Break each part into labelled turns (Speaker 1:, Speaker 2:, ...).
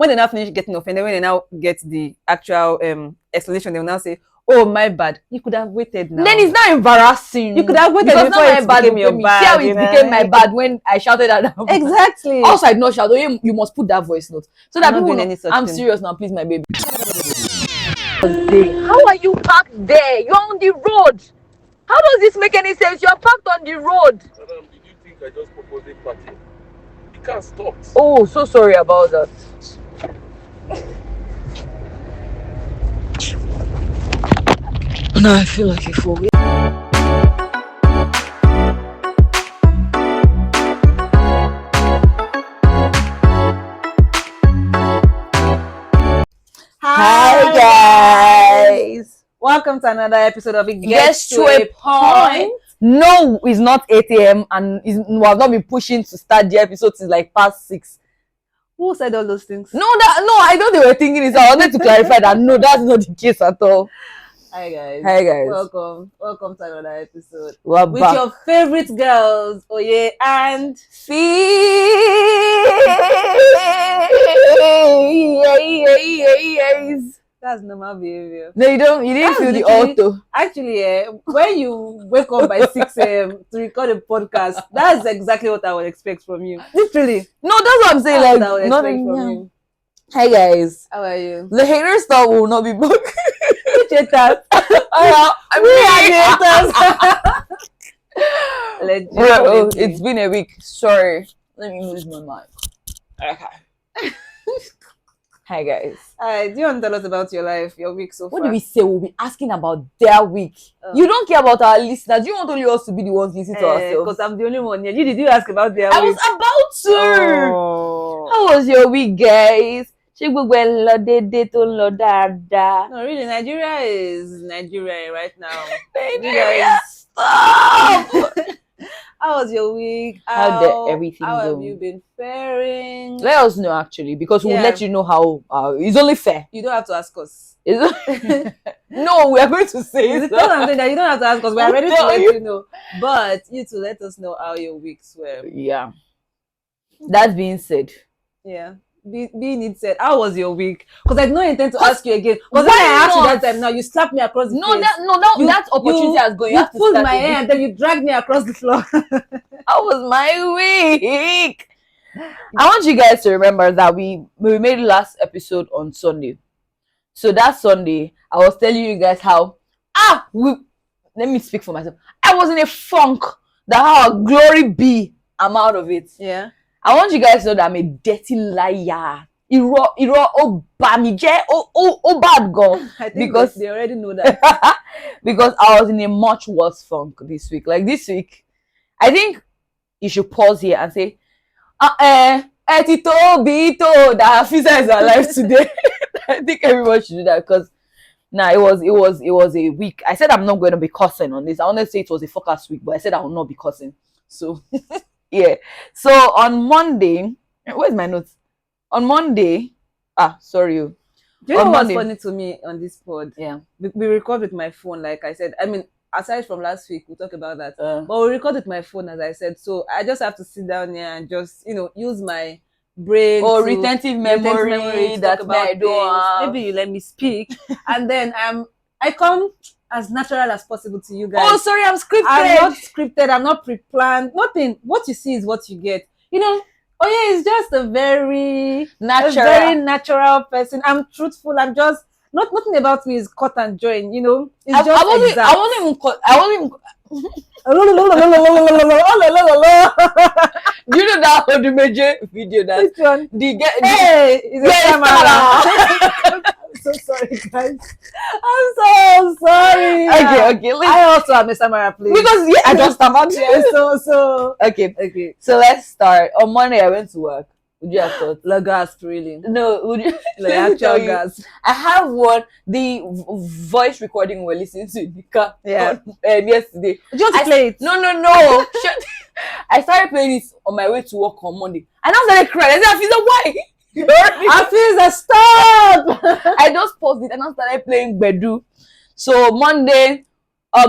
Speaker 1: when they now finish getting offended, when they now get the actual explanation, they will now say, "Oh, my bad. You could have waited now."
Speaker 2: Then it's not embarrassing.
Speaker 1: You could have waited
Speaker 2: because
Speaker 1: before
Speaker 2: now my
Speaker 1: it
Speaker 2: bad
Speaker 1: became your
Speaker 2: became
Speaker 1: bad.
Speaker 2: See how it
Speaker 1: you know?
Speaker 2: became my bad when I shouted at them.
Speaker 1: Exactly.
Speaker 2: Also, I did not shout. You must put that voice note so that
Speaker 1: I'm not
Speaker 2: people
Speaker 1: doing
Speaker 2: know.
Speaker 1: any such
Speaker 2: I'm
Speaker 1: thing.
Speaker 2: serious now, please, my baby. How are you parked there? You're on the road. How does this make any sense? You're parked on the road.
Speaker 3: Madam, did you think I just purposely parked here? You can't stop.
Speaker 2: Oh, so sorry about that. Now I feel like a fool. Hi guys.
Speaker 1: Welcome to another episode of It
Speaker 2: Gets to a point. No, it's not 8 a.m. and we have not been pushing to start the episode since like past 6.
Speaker 1: Who said all those things?
Speaker 2: No, I know they were thinking it. So I wanted to clarify that no, that's not the case at all.
Speaker 1: Hi guys.
Speaker 2: Hi guys.
Speaker 1: Welcome to another episode
Speaker 2: We're
Speaker 1: with
Speaker 2: back.
Speaker 1: your favorite girls, Oye and
Speaker 2: Feez.
Speaker 1: that's normal behavior.
Speaker 2: No, you didn't
Speaker 1: That's
Speaker 2: feel the
Speaker 1: literally-
Speaker 2: auto.
Speaker 1: Actually, when you wake up by 6 a.m. to record a podcast, that's exactly what I would expect from you. Literally,
Speaker 2: No, that's what I'm saying.
Speaker 1: that's what I would
Speaker 2: Like,
Speaker 1: expect
Speaker 2: nothing.
Speaker 1: from
Speaker 2: Yeah.
Speaker 1: you.
Speaker 2: Hi guys.
Speaker 1: How are you?
Speaker 2: The haters thought will not be back.
Speaker 1: Haters.
Speaker 2: Bro, it's been a week. Sorry. Let me lose my mic. Okay. Hi guys.
Speaker 1: Do you want to tell us about your life, your week so far?
Speaker 2: What do we say? We'll be asking about their week.
Speaker 1: Oh.
Speaker 2: You don't care about our listeners. You want only us to be the ones listening to ourselves.
Speaker 1: Because I'm the only one here. Did you ask about their
Speaker 2: I
Speaker 1: week?
Speaker 2: was about to.
Speaker 1: Oh.
Speaker 2: How was your week, guys? Ṣé gbogbo ẹ lọ déédéé tó ń lọ dáadáa?
Speaker 1: No, really, Nigeria is Nigeria right now.
Speaker 2: Nigeria, stop!
Speaker 1: How was your week?
Speaker 2: How did everything
Speaker 1: How
Speaker 2: go?
Speaker 1: have you been faring?
Speaker 2: Let us know actually, because we'll
Speaker 1: Yeah.
Speaker 2: let you know how. It's only fair.
Speaker 1: You don't have to ask us.
Speaker 2: No, we are going to say
Speaker 1: The
Speaker 2: it.
Speaker 1: thing I'm saying that you don't have to ask us. We are
Speaker 2: We'll
Speaker 1: ready to
Speaker 2: tell
Speaker 1: let
Speaker 2: you.
Speaker 1: you know. But you to let us know how your weeks were.
Speaker 2: Yeah. That being said,
Speaker 1: Yeah. Being it said, how was your week? Because I don't intend to ask you again. Because when
Speaker 2: why
Speaker 1: I asked you
Speaker 2: not?
Speaker 1: that time, now you slapped me across the
Speaker 2: no,
Speaker 1: face.
Speaker 2: that opportunity has gone. You have to
Speaker 1: pulled
Speaker 2: start
Speaker 1: my
Speaker 2: again.
Speaker 1: hair and then you dragged me across the floor.
Speaker 2: How was my week? I want you guys to remember that we made the last episode on Sunday. So that Sunday, I was telling you guys how let me speak for myself. I was in a funk that how glory be, I'm out of it.
Speaker 1: Yeah.
Speaker 2: I want you guys to know that I'm a dirty liar. Irọ́ bad gan.
Speaker 1: I think
Speaker 2: Because-
Speaker 1: they already know that.
Speaker 2: Because I was in a much worse funk this week. Like this week, I think you should pause here and say, Tito, that Fiza is alive today. I think everyone should do that because it was a week. I said I'm not going to be cussing on this. I want to say it was a focus week, but I said I will not be cussing. So yeah. So on Monday, where's my notes? On Monday, sorry.
Speaker 1: Do you know
Speaker 2: On
Speaker 1: what's
Speaker 2: Monday.
Speaker 1: funny to me on this pod?
Speaker 2: Yeah.
Speaker 1: We record with my phone, like I said. I mean, aside from last week, we'll talk about that.
Speaker 2: Uh,
Speaker 1: But we record with my phone, as I said. So I just have to sit down here and just, use my brain.
Speaker 2: or
Speaker 1: to-
Speaker 2: retentive
Speaker 1: retentive
Speaker 2: memory
Speaker 1: to
Speaker 2: that
Speaker 1: talk about
Speaker 2: I don't have.
Speaker 1: things. Maybe you let me speak. And then I come as natural as possible to you guys.
Speaker 2: Oh, sorry, I'm scripted.
Speaker 1: I'm not scripted. I'm not pre-planned. Nothing. What you see is what you get. It's just a very natural person. I'm truthful. I'm just nothing about me is cut and join. It's
Speaker 2: I
Speaker 1: just
Speaker 2: wasn't
Speaker 1: exact.
Speaker 2: even. Do you know that Odumeje video that
Speaker 1: Which one?
Speaker 2: Hey,
Speaker 1: It's a camera. I'm so sorry, guys. I'm so sorry.
Speaker 2: Okay.
Speaker 1: I also am a Samara, please.
Speaker 2: Because I just stammered.
Speaker 1: Yeah, so
Speaker 2: Okay. So let's start. On Monday, I went to work. Would you have thought?
Speaker 1: like gas, really.
Speaker 2: No, would you?
Speaker 1: Like
Speaker 2: Let me tell
Speaker 1: actual
Speaker 2: you,
Speaker 1: gas.
Speaker 2: I have the voice recording we're listening to in the car.
Speaker 1: Yeah.
Speaker 2: Yesterday.
Speaker 1: Do you want to
Speaker 2: I-
Speaker 1: play it?
Speaker 2: No. Shut. I started playing it on my way to work on Monday, and I started crying. I said, "Afisa, why?" You heard me?
Speaker 1: Hafiza, stop!
Speaker 2: I just paused it and I started playing Bedu. So Monday,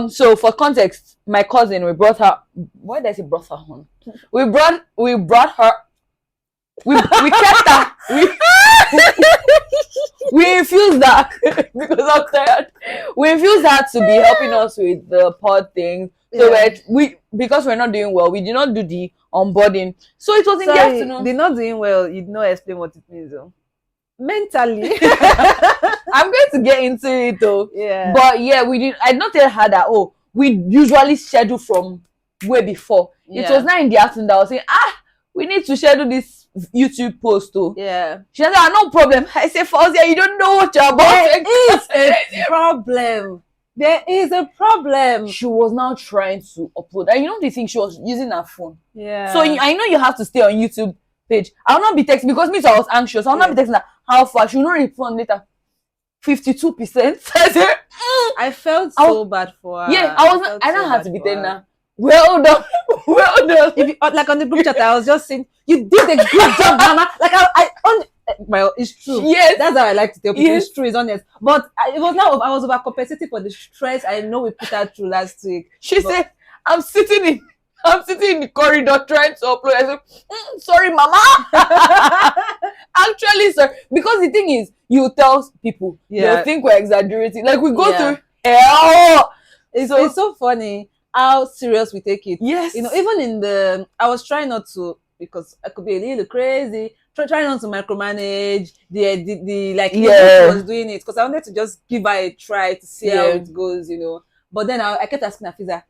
Speaker 2: so for context, my cousin, we brought her. Why did I say brought her home? We brought her. We kept her. back because I'm tired. We infused her to be helping us with the pod thing. So because we're not doing well, we did not do the onboarding. So it was in the afternoon.
Speaker 1: They're not doing well. You did not explain what it means though. Mentally.
Speaker 2: I'm going to get into it though.
Speaker 1: Yeah.
Speaker 2: But yeah, we did. I did not tell her that, oh, we usually schedule from way before. It was now in the afternoon that I was saying, we need to schedule this YouTube post too.
Speaker 1: Yeah.
Speaker 2: She said, no problem. I said, Fauzia, you don't know what you're about.
Speaker 1: There is a problem. There is a problem.
Speaker 2: She was now trying to upload. And you know the thing, she was using her phone.
Speaker 1: Yeah.
Speaker 2: So I know you have to stay on YouTube page. I'll not be texting because me, so I was anxious. I'll not be texting her how far. She'll not respond later. 52%.
Speaker 1: I felt so bad for her.
Speaker 2: Yeah, I don't have to be telling her. Well done. Well done.
Speaker 1: If you, like on the group chat, I was just saying, you did a good job, Mama. Like well, it's true.
Speaker 2: Yes.
Speaker 1: That's how I like to tell people.
Speaker 2: Yes.
Speaker 1: It's true, it's honest. But it was now, I was overcompensating for the stress I know we put her through last week.
Speaker 2: She said, I'm sitting in the corridor trying to upload. I said, sorry, Mama. Actually, sir. Because the thing is, you tell people, they'll think we're exaggerating. Like we go through hell.
Speaker 1: It's so funny how serious we take it.
Speaker 2: Yes.
Speaker 1: You know, even in I was trying not to, because I could be a little crazy, trying not to micromanage the like I was doing it, because I wanted to just give her a try to see how it goes, you know. But then I kept asking Afiza,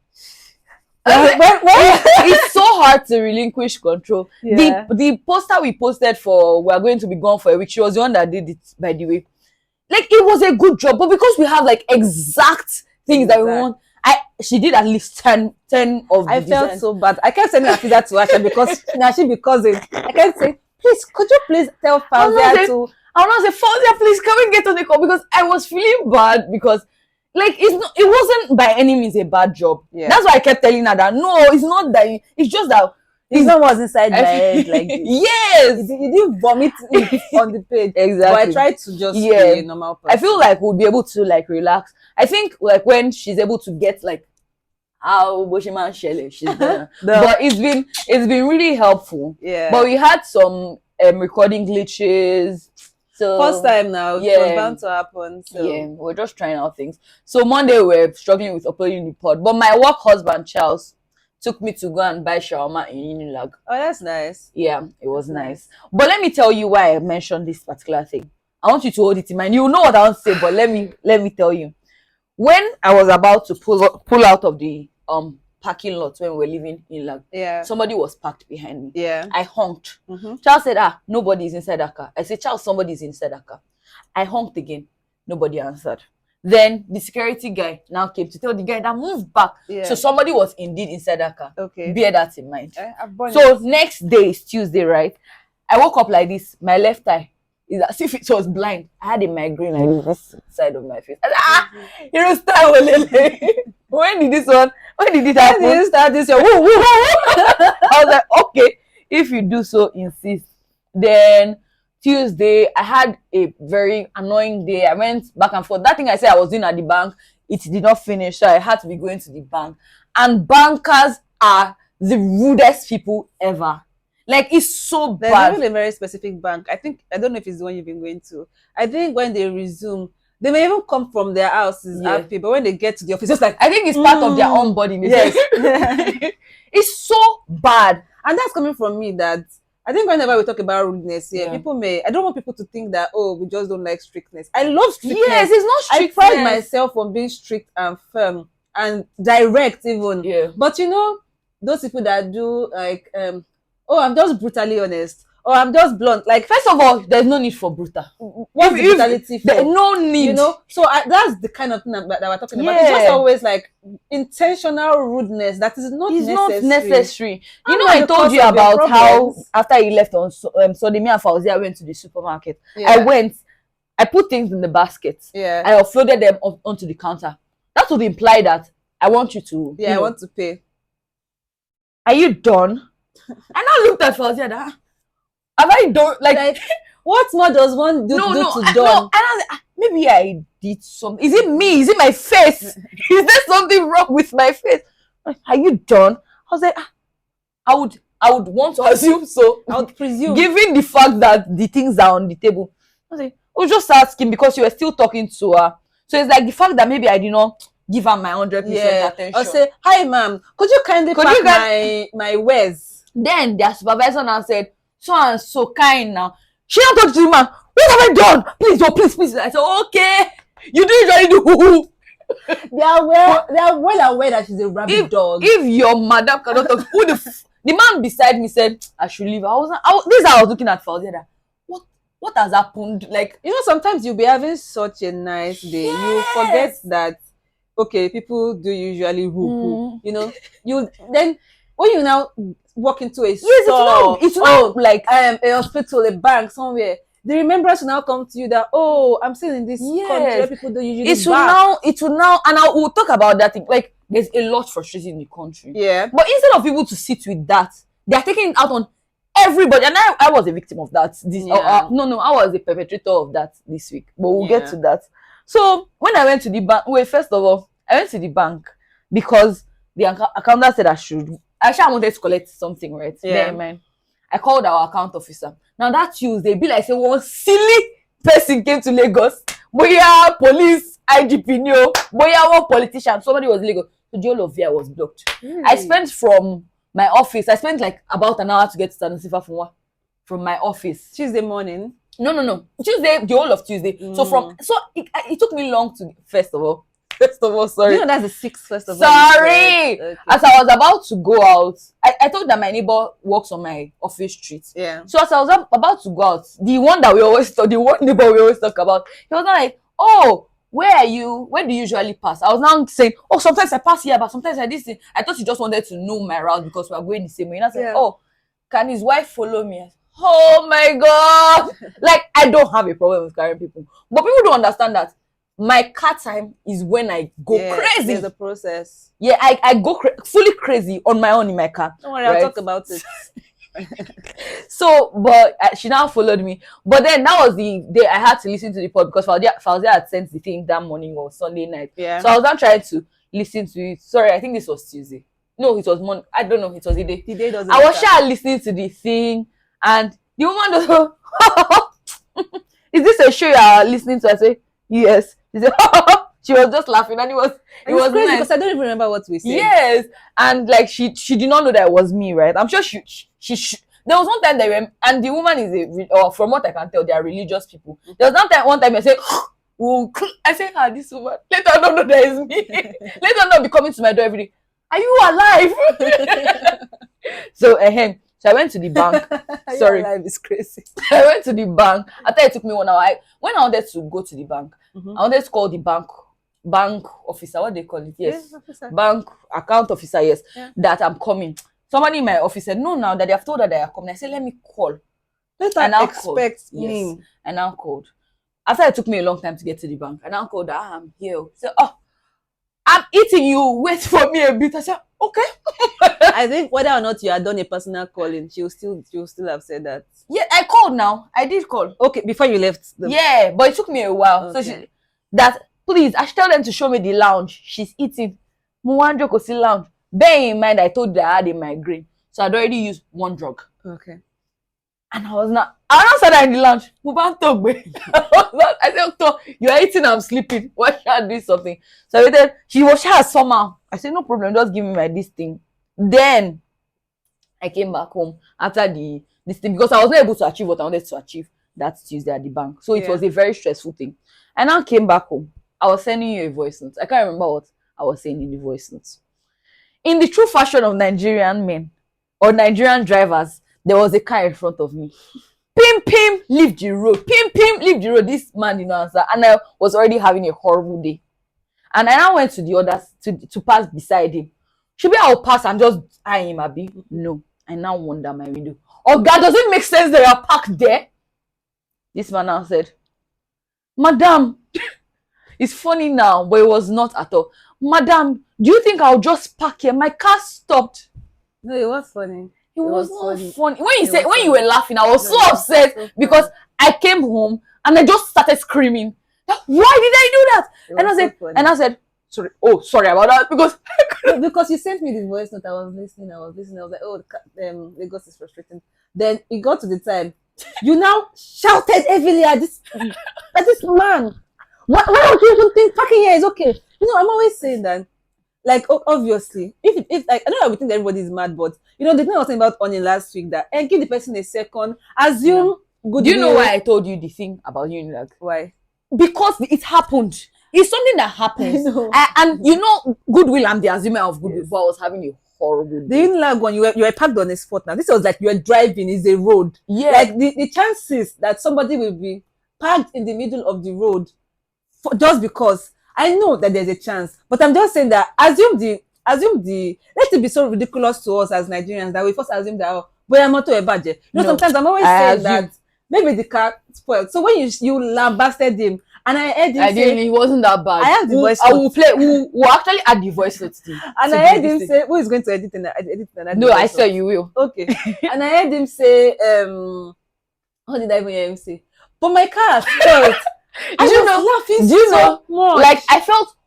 Speaker 2: it's so hard to relinquish control. The poster we posted for we're going to be gone for a week, she was the one that did it, by the way. Like, it was a good job, but because we have like exact things that we want, she did at least 10 of the
Speaker 1: I
Speaker 2: designs.
Speaker 1: felt so bad. I kept sending Afiza to Asha because she be cousin. I kept saying, please, could you please tell Fauzia to...
Speaker 2: I was like, Fauzia, please come and get on the call, because I was feeling bad, because like it wasn't by any means a bad job. Yeah. That's why I kept telling her that no, it's not that. It's just that
Speaker 1: it's not what's inside my head like this.
Speaker 2: Yes,
Speaker 1: you didn't vomit it on the page.
Speaker 2: Exactly.
Speaker 1: But I tried to just be a normal person.
Speaker 2: I feel like we'll be able to like relax. I think like when she's able to get like how Boshiman Shelley, she's gonna. But it's been really helpful.
Speaker 1: Yeah.
Speaker 2: But we had some recording glitches. So,
Speaker 1: first time now, it was bound to happen. So.
Speaker 2: Yeah, we're just trying out things. So Monday we're struggling with uploading the pod. But my work husband, Charles, took me to go and buy shawarma in Unilag.
Speaker 1: Oh, that's nice.
Speaker 2: Yeah, it was nice. But let me tell you why I mentioned this particular thing. I want you to hold it in mind. You know what I want to say, but let me tell you. When I was about to pull out of the parking lot when we were leaving Unilag, somebody was parked behind me.
Speaker 1: Yeah.
Speaker 2: I honked. Charles said, nobody is inside that car. I said, Charles, somebody is inside that car. I honked again. Nobody answered. Then the security guy now came to tell the guy that moved back. Yeah. So somebody was indeed inside that car.
Speaker 1: Okay.
Speaker 2: Bear that in mind. So next day is Tuesday, right? I woke up like this. My left eye is as if it was blind. I had a migraine like this side of my face. I said, you know, start when did it happen? When did you start this? Woo, woo, woo. I was like, okay, if you do so, insist. Then Tuesday, I had a very annoying day. I went back and forth. That thing I said I was doing at the bank, it did not finish, so I had to be going to the bank. And bankers are the rudest people ever. Like, it's so bad.
Speaker 1: There's even a very specific bank. I don't know if it's the one you've been going to. I think when they resume, they may even come from their houses happy, but when they get to the office, it's like,
Speaker 2: I think it's part of their own body.
Speaker 1: Yes.
Speaker 2: It's so bad.
Speaker 1: And that's coming from me that I think whenever we talk about rudeness people I don't want people to think that, oh, we just don't like strictness. I love strictness.
Speaker 2: Yes, it's not strict.
Speaker 1: I pride myself on being strict and firm and direct even. Yeah. But you know, those people that do like, oh, I'm just brutally honest. Oh, I'm just blunt. Like,
Speaker 2: first of all, there's no need for brutal.
Speaker 1: What's the brutality for?
Speaker 2: There's no need.
Speaker 1: You know? So that's the kind of thing that we're talking about. It's just always like intentional rudeness that is not necessary.
Speaker 2: You know, I told you about how after he left on Sunday, me and Fauzia went to the supermarket. Yeah. I put things in the basket. Yeah. I offloaded them onto the counter. That would imply that I want you to.
Speaker 1: Yeah, I want to pay.
Speaker 2: Are you done? I now looked at Fauzia that. Have I done like
Speaker 1: what more does one do to done?
Speaker 2: No, and I was like, maybe I did something. Is it me? Is it my face? Is there something wrong with my face? Are you done? I was like, I would want to assume so.
Speaker 1: I would presume,
Speaker 2: given the fact that the things are on the table. I was like, was just asking because you were still talking to her. So it's like the fact that maybe I did not give her my 100% attention.
Speaker 1: Or say, hi ma'am, could you kindly pack my wares?
Speaker 2: Then their supervisor now said, so and so kind now. She don't talk to you, man. What have I done? Please, oh, please. I said, okay. You do usually do hoo-hoo.
Speaker 1: They are well aware that she's a rabid dog.
Speaker 2: If your madam cannot talk, the man beside me said I should leave. This is how I was looking at Fauzia. What has happened? Like,
Speaker 1: sometimes you'll be having such a nice day.
Speaker 2: Yes.
Speaker 1: You forget that okay, people do usually hoo-hoo. You then when you now walk into a store,
Speaker 2: it's not like
Speaker 1: a hospital, a bank, somewhere. The remembrance will now come to you that I'm still in this country where people don't usually
Speaker 2: it will now, and we'll talk about that thing. Like, there's a lot frustrating in the country.
Speaker 1: Yeah.
Speaker 2: But instead of people to sit with that, they are taking it out on everybody. And I was a victim of that. I was a perpetrator of that this week. But we'll get to that. So when I went to the bank, first of all, I went to the bank because the accountant said I wanted to collect something, right?
Speaker 1: Yeah.
Speaker 2: Then, I called our account officer. Now that Tuesday, be like say one silly person came to Lagos. Boya police, IGP, boya one politician, somebody was Lagos. So the whole of here was blocked.
Speaker 1: Really?
Speaker 2: I spent from my office, like about an hour to get to Sanusifa from my office.
Speaker 1: Tuesday morning?
Speaker 2: No. Tuesday, the whole of Tuesday. So it took me long to, first of all, sorry.
Speaker 1: That's the 6th, first of all.
Speaker 2: Sorry. Okay. As I was about to go out, I thought that my neighbor works on my office street.
Speaker 1: Yeah.
Speaker 2: So as I was about to go out, the one neighbor we always talk about, he was not like, oh, where are you? Where do you usually pass? I was now saying, oh, sometimes I pass here, but sometimes I this thing. I thought he just wanted to know my route because we are going the same way. And I said, oh, can his wife follow me? I said, oh my God. Like, I don't have a problem with carrying people. But people don't understand that my car time is when I go crazy.
Speaker 1: There's a process.
Speaker 2: Yeah, I go fully crazy on my own in my car.
Speaker 1: Don't worry, I'll talk about it.
Speaker 2: So, but she now followed me. But then that was the day I had to listen to the pod because Fauzia had sent the thing that morning or Sunday night.
Speaker 1: Yeah.
Speaker 2: So I was not trying to listen to it. Sorry, I think this was Tuesday. No, it was Monday. I don't know. It was the day.
Speaker 1: The day doesn't
Speaker 2: I was sure listening to the thing, and the woman was, is this a show you are listening to? I say, yes. She said, she was just laughing, and it was
Speaker 1: crazy
Speaker 2: nice.
Speaker 1: because I don't even remember what we said.
Speaker 2: Yes, and like she did not know that it was me, right? I'm sure she there was one time that and the woman is from what I can tell, they are religious people. There was one time I said, I said, this woman, let her not know that it's me. Let her not be coming to my door every day. Are you alive? So I went to the bank. Sorry,
Speaker 1: life is crazy.
Speaker 2: I went to the bank. I thought it took me 1 hour. When I wanted to go to the bank, I wanted to call the bank officer. What they call it? Yes, bank account officer. Yes, that I'm coming. Somebody in my office said, no, now that they have told her that they are coming. I said, let me call.
Speaker 1: Let her expect me.
Speaker 2: Yes. I now called. After it took me a long time to get to the bank, I now called her. I'm here. She said, oh, I'm eating you. Wait for me a bit. I said, okay.
Speaker 1: I think whether or not you had done a personal calling, she will still have said that.
Speaker 2: Yeah, I called now. I did call.
Speaker 1: Okay, before you left.
Speaker 2: Yeah, but it took me a while. Okay. So please, I should tell them to show me the lounge. She's eating. Muwanjo Kosi lounge. Bear in mind, I told her I had a migraine. So I'd already used one drug.
Speaker 1: Okay.
Speaker 2: And I was not sat there in the lounge. I said, doctor, you are eating, I'm sleeping. Why should I do something? So I waited. She was shy somehow. I said, no problem, just give me this thing. Then I came back home after this thing because I was not able to achieve what I wanted to achieve that Tuesday at the bank. So it was a very stressful thing. I now came back home. I was sending you a voice note. I can't remember what I was saying in the voice notes. In the true fashion of Nigerian men or Nigerian drivers, there was a car in front of me. Pim, leave the road. Pim, leave the road. This man did not answer. And I was already having a horrible day. And I now went to the others to pass beside him. Should be I'll pass and just eye him a bit. No. I now wonder my window. Oh God, does it make sense that you're parked there? This man now said, Madam, it's funny now, but it was not at all. Madam, do you think I'll just park here? My car stopped.
Speaker 1: No, it was funny.
Speaker 2: It was not funny. When you were laughing, I was so upset because I came home and I just started screaming. Why did I do that? And I said, sorry. Oh, sorry about that
Speaker 1: because you sent me the voice note. I was listening. I was like, oh, Lagos is frustrating. Then it got to the time You now shouted heavily at this man. Why don't you even think parking here is okay? I'm always saying that. Like, obviously, if like, I know that we think everybody is mad, but the thing I was saying about Onion last week, that and give the person a second, assume good.
Speaker 2: Do you know why I told you the thing about Unilag?
Speaker 1: Why?
Speaker 2: Because it happened. It's something that happens. And goodwill, I'm the assumer of goodwill, but I was having a horrible day.
Speaker 1: The Unilag one, you were parked on a spot now. This was like you were driving, is a road.
Speaker 2: Yeah.
Speaker 1: Like the chances that somebody will be parked in the middle of the road just because. I know that there's a chance, but I'm just saying that assume the let it be so ridiculous to us as Nigerians that we first assume that budget. Sometimes I'm always saying that maybe the car spoiled. So when you lambasted him, and I heard him say
Speaker 2: it wasn't that bad.
Speaker 1: I have the voice.
Speaker 2: I will play. We'll actually add the voice notes.
Speaker 1: And I heard him say, "Who is going to edit and
Speaker 2: no, I said you will."
Speaker 1: Okay. And I heard him say, "What did I even hear him say?" But my car spoiled.
Speaker 2: Do you know? Like I felt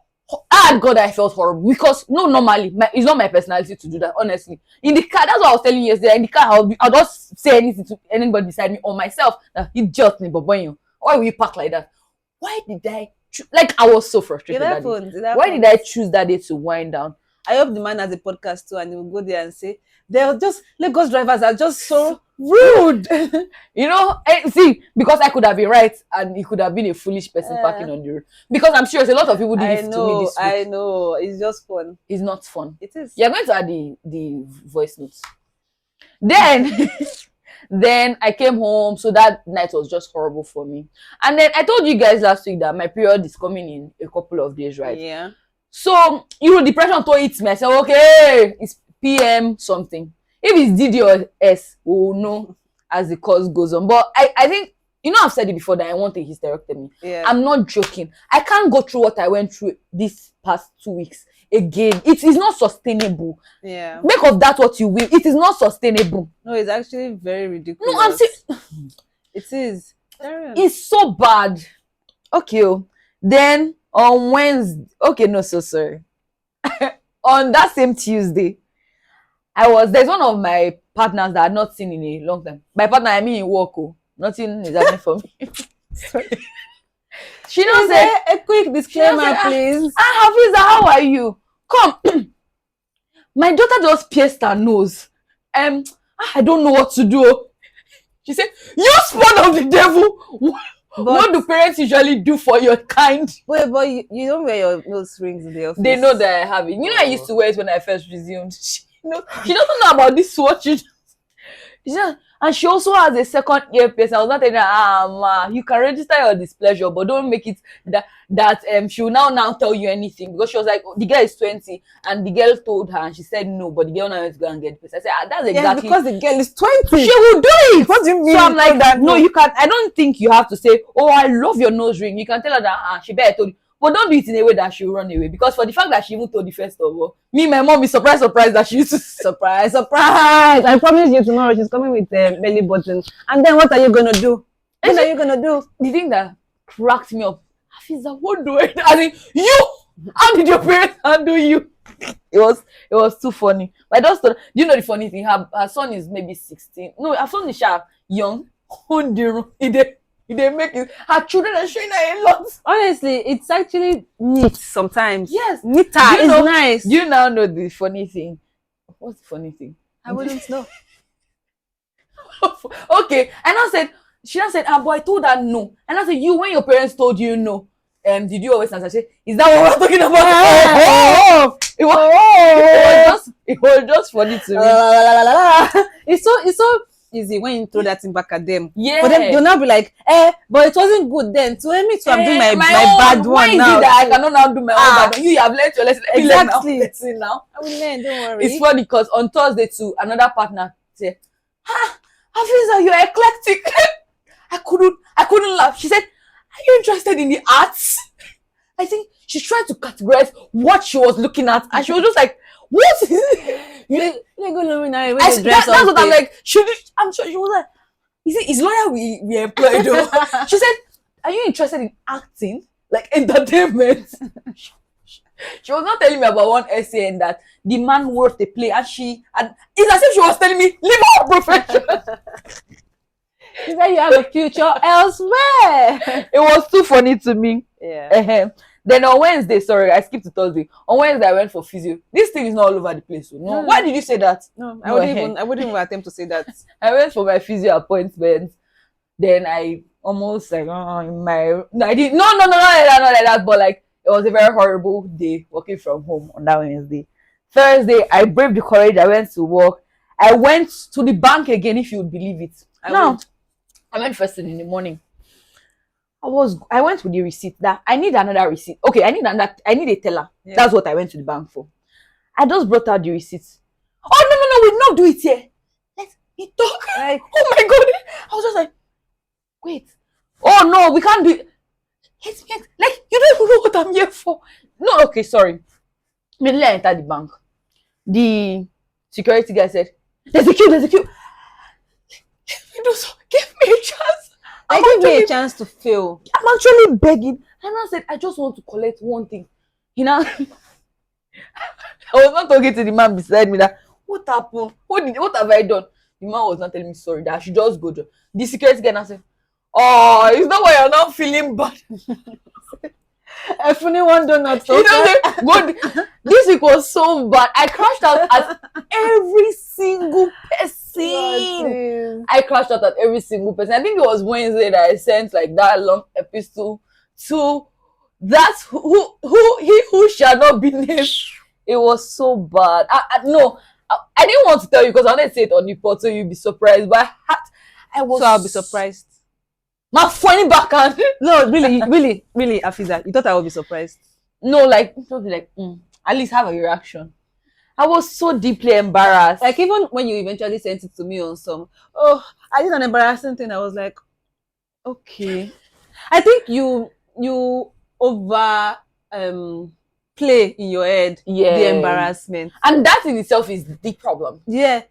Speaker 2: horrible because normally it's not my personality to do that. Honestly, in the car, that's what I was telling you yesterday. In the car, I'll just say anything to anybody beside me or myself. That he just me, but why will you park like that? Why did I? I was so frustrated. Why did I choose that day to wind down?
Speaker 1: I hope the man has a podcast too, and he will go there and say they're just Lagos drivers are just so rude.
Speaker 2: See, because I could have been right and he could have been a foolish person parking on the road. Because I'm sure a lot of people did it to me this week.
Speaker 1: I know. It's just fun.
Speaker 2: It's not fun.
Speaker 1: It is.
Speaker 2: You're going to add the voice notes. Then then I came home, so that night was just horrible for me. And then I told you guys last week that my period is coming in a couple of days, right?
Speaker 1: Yeah.
Speaker 2: So, depression told it me. I said, okay, it's PM something. If it's DD or S, we'll know as the course goes on. But I think, I've said it before that I want a hysterectomy.
Speaker 1: Yeah.
Speaker 2: I'm not joking. I can't go through what I went through this past 2 weeks again. It is not sustainable.
Speaker 1: Yeah.
Speaker 2: Make of that what you will. It is not sustainable.
Speaker 1: No, it's actually very ridiculous.
Speaker 2: No, I'm saying
Speaker 1: it is.
Speaker 2: It's so bad. Okay. Then on Wednesday, okay, no, so sorry. On that same Tuesday, there's one of my partners that I've not seen in a long time. By partner, I mean in work. Nothing is happening for me. Sorry. She knows
Speaker 1: a quick disclaimer, please.
Speaker 2: Hafiza, how are you? Come. My daughter just pierced her nose. I don't know what to do. She said, "You spawn of the devil." What do parents usually do for your kind?
Speaker 1: But you don't wear your nose rings in the office.
Speaker 2: They know that I have it. I used to wear it when I first resumed. She doesn't know about this watch. And she also has a second earpiece. I was not telling her, ma, you can register your displeasure, but don't make it that she will now tell you anything, because she was like, the girl is 20, and the girl told her, and she said no, but the girl now has to go and get the I said, that's exactly
Speaker 1: because the girl is 20.
Speaker 2: She will do it.
Speaker 1: What do you mean?
Speaker 2: So I'm like that. No, you can't. I don't think you have to say, "Oh, I love your nose ring." You can tell her that she better told you. But don't do it in a way that she'll run away. Because for the fact that she even told the first of all, my mom is surprised that she used to
Speaker 1: surprise. I promise you tomorrow she's coming with a belly button. And then what are you gonna do? What are you gonna do?
Speaker 2: The thing that cracked me up, Hafiza, what do I do? I mean, how did your parents handle you? It was too funny. But I just thought, do you know the funny thing? Her son is maybe 16. No, her son is young. They make it. Her children are showing her a lot.
Speaker 1: Honestly, it's actually neat sometimes.
Speaker 2: Yes.
Speaker 1: Neater is nice.
Speaker 2: Do you now know the funny thing? What's the funny thing?
Speaker 1: I wouldn't know.
Speaker 2: Okay. And she said, boy, I told her no. And I said, when your parents told you no, did you always answer? I said, is that what we're talking about? It was just funny to me.
Speaker 1: It's so easy when you throw that thing back at them.
Speaker 2: Yeah.
Speaker 1: But then you'll now be like, but it wasn't good then. So let me too, I'm doing my bad one
Speaker 2: why
Speaker 1: now.
Speaker 2: Is it that I cannot now do my own bad one? You have learned your lesson.
Speaker 1: Exactly.
Speaker 2: Now.
Speaker 1: I will learn, don't worry.
Speaker 2: It's funny because on Thursday too, another partner said, Hafiza, you're eclectic. I couldn't laugh. She said, are you interested in the arts? I think she's trying to categorize what she was looking at, and she was just like, what is it?
Speaker 1: You're gonna win now.
Speaker 2: That's what I'm like. I'm sure she was like, is lawyer we employed though? She said, are you interested in acting? Like entertainment? She was not telling me about one essay and that the man wrote the play, and it's as if she was telling me, leave our profession.
Speaker 1: You said you have a future elsewhere.
Speaker 2: It was too funny to me.
Speaker 1: Yeah.
Speaker 2: Then on Wednesday, sorry, I skipped to Thursday. On Wednesday, I went for physio. This thing is not all over the place. So no. Why did you say that?
Speaker 1: No, I
Speaker 2: No,
Speaker 1: wouldn't even attempt to say that.
Speaker 2: I went for my physio appointment. Then I almost like no, I didn't. No, not like that. But like it was a very horrible day working from home on that Wednesday. Thursday, I braved the courage. I went to work. I went to the bank again, if you would believe it. I went first thing in the morning. I went with the receipt that I need another receipt. Okay, I need a teller. Yeah. That's what I went to the bank for. I just brought out the receipts. Oh no, we not do it here. Let me talk. Like, oh my god. I was just like, wait. Oh no, we can't do it. Like, you don't even know what I'm here for. No, okay, sorry. Immediately I entered the bank. The security guy said, there's a queue. Give me a chance.
Speaker 1: Give me a chance to fail.
Speaker 2: I'm actually begging. And I said, I just want to collect one thing. You know, I was not talking to the man beside me that, what happened? What have I done? The man was not telling me sorry, that I should just go. The security guy now said, oh, it's not why you're not feeling bad.
Speaker 1: I funny one donut.
Speaker 2: You know, this week was so bad. I crashed out at every single person. I crashed out at every single person. I think it was Wednesday that I sent like that long epistle to that who shall not be named. It was so bad. I didn't want to tell you because I wanted to say it on the pod so you'd be surprised. But
Speaker 1: I'll be surprised.
Speaker 2: My funny backhand.
Speaker 1: No, really, Afiza, you thought I would be surprised?
Speaker 2: No, like, at least have a reaction. I was so deeply embarrassed.
Speaker 1: Like, even when you eventually sent it to me on I did an embarrassing thing. I was like, okay. I think you over play in your head the embarrassment.
Speaker 2: And that in itself is the problem.
Speaker 1: Yeah.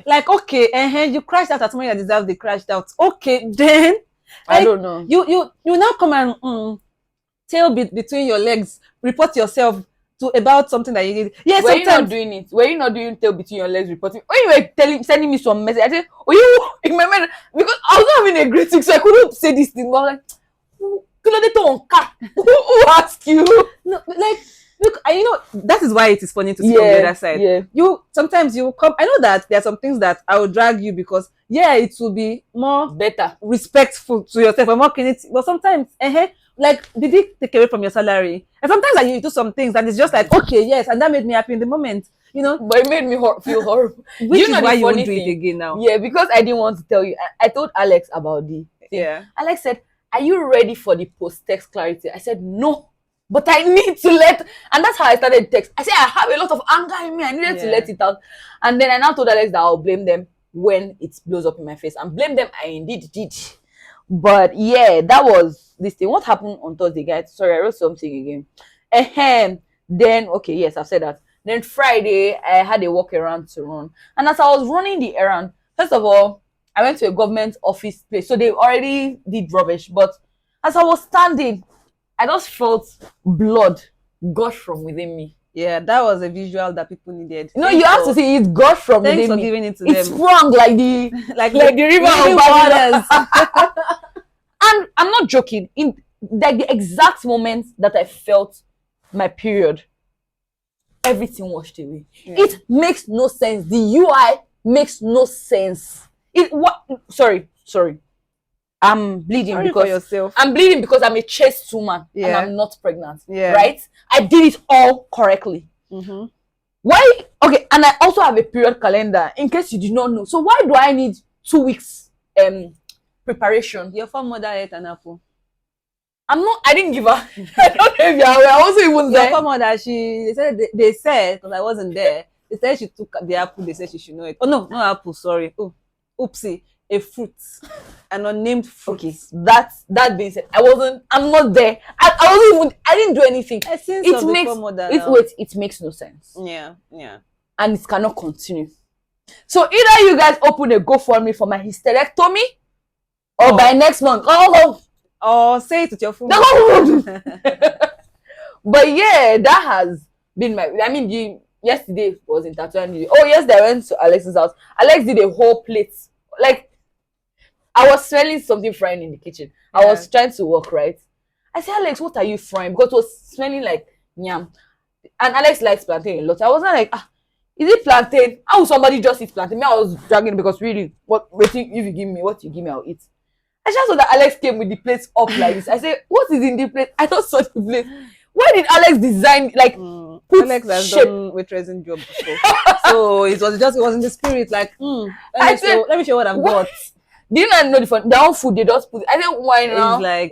Speaker 1: Like, okay, you crashed out at someone that deserves the crashed out. Okay, then
Speaker 2: I don't know.
Speaker 1: You now come and tail between your legs, report yourself about something that you did. Yeah,
Speaker 2: were you not doing it? Were you not doing tail between your legs reporting? When you were sending me some message, I said, you in my mind, because I was not having a great week, so I couldn't say this thing. But I was like, who asked you?
Speaker 1: No, like, look, that is why it is funny to see on the other side.
Speaker 2: Yeah.
Speaker 1: Sometimes you come. I know that there are some things that I will drag you because it will be more
Speaker 2: better,
Speaker 1: respectful to yourself and more kinetic. But sometimes, like, did it take away from your salary? And sometimes you do some things and it's just like, okay, yes, and that made me happy in the moment,
Speaker 2: But it made me feel horrible.
Speaker 1: Which is why you won't do it again now.
Speaker 2: Yeah, because I didn't want to tell you. I told Alex about the thing.
Speaker 1: Yeah.
Speaker 2: Alex said, are you ready for the post-text clarity? I said, no, but I need to and that's how I started text. I said, I have a lot of anger in me. I needed to let it out. And then I now told Alex that I'll blame them when it blows up in my face. And blame them, I indeed did. But yeah, that was this thing. What happened on Thursday, guys? Sorry, I wrote something again. Then, okay, yes, I've said that. Then Friday, I had a walk around to run. And as I was running the errand, first of all, I went to a government office place. So they already did rubbish. But as I was standing, I just felt blood gush from within me.
Speaker 1: Yeah, that was a visual that people needed.
Speaker 2: No, you have to see it gush from within me.
Speaker 1: Thanks for giving it to
Speaker 2: them. It sprung like the river of waters. And I'm not joking. In like the exact moment that I felt my period, everything washed away. Yeah. It makes no sense. The UI makes no sense. Sorry. I'm bleeding I'm bleeding because I'm a chaste woman and I'm not pregnant. Yeah. Right? I did it all correctly. Mm-hmm. Why? Okay, and I also have a period calendar in case you did not know. So why do I need 2 weeks preparation?
Speaker 1: Your former mother ate an apple.
Speaker 2: I didn't give her. I don't know if you're aware. I wasn't even there.
Speaker 1: Your former mother, they said, because I wasn't there, they said she took the apple, they said she should know it. Oh no, no apple, sorry. Oh, oopsie. A fruit, an unnamed fruit. Okay, that being said, I'm not there. I didn't do anything. It makes no sense. Yeah.
Speaker 2: And it cannot continue. So either you guys open a GoFundMe for my hysterectomy, or by next month,
Speaker 1: or say it with your phone.
Speaker 2: But yeah, that has been yesterday was in Tattoo. Yesterday I went to Alex's house. Alex did a whole plate. Like, I was smelling something frying in the kitchen.
Speaker 1: Yeah.
Speaker 2: I was trying to work, right? I said, Alex, what are you frying? Because it was smelling like yam. And Alex likes plantain a lot. I was not like, is it plantain? How will somebody just eat plantain? Me, I was dragging because really, if you give me what you give me, I'll eat. I just saw that Alex came with the plates up like this. I said, what is in the plate? I don't saw the plate. Why did Alex design put
Speaker 1: Alex has
Speaker 2: shape?
Speaker 1: done waitressing job before. So it was in the spirit like, let me show what I've got.
Speaker 2: Do you not know their own food they just put? I said, why now?
Speaker 1: It's like,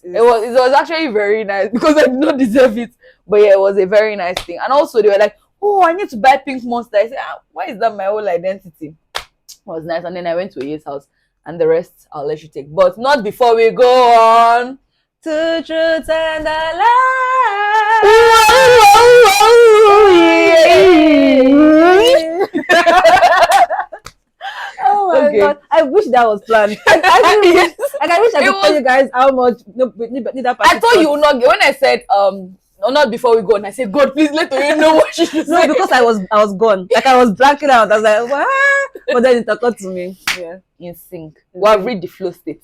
Speaker 2: it was actually very nice because I did not deserve it. But yeah, it was a very nice thing. And also they were like, oh, I need to buy pink monster. I said, why is that my whole identity? It was nice. And then I went to A's house. And the rest I'll let you take. But not before we go on.
Speaker 1: To truth and a lie. Oh my God. I wish that was planned. I wish I could tell you guys how much
Speaker 2: I thought you would not get when I said not before we go and I said, God, please let you know what she should say.
Speaker 1: No, because I was gone. Like I was blanking out. I was like, what? But then it occurred to me. Yeah.
Speaker 2: In sync. Well, read the flow state.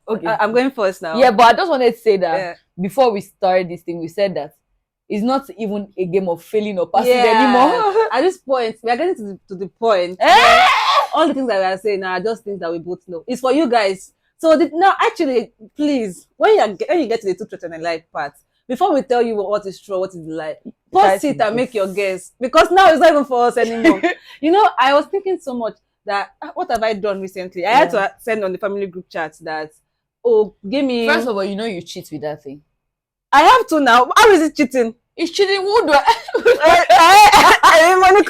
Speaker 1: Okay, I'm going first now.
Speaker 2: Yeah, but I just wanted to say that before we started this thing, we said that it's not even a game of failing or passing anymore.
Speaker 1: At this point, we are getting to the point. All the things that we are saying now are just things that we both know. It's for you guys. So now, actually, please, when you get to the truth and the lie part, before we tell you what is true, what is the lie, pause it and make your guess. Because now it's not even for us anymore. I was thinking so much that, what have I done recently? I had to send on the family group chat that, give me...
Speaker 2: First of all, you cheat with that thing.
Speaker 1: I have to now. How is it cheating?
Speaker 2: It's cheating. Who do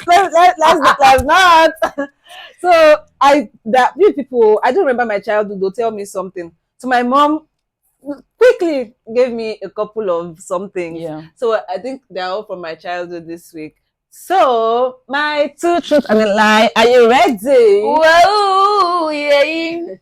Speaker 1: Let's not. So people, I don't remember my childhood, they'll tell me something. So my mom quickly gave me a couple of something.
Speaker 2: Yeah.
Speaker 1: So I think they're all from my childhood this week. So my two truths and a lie. Are you ready?
Speaker 2: Whoa, yeah.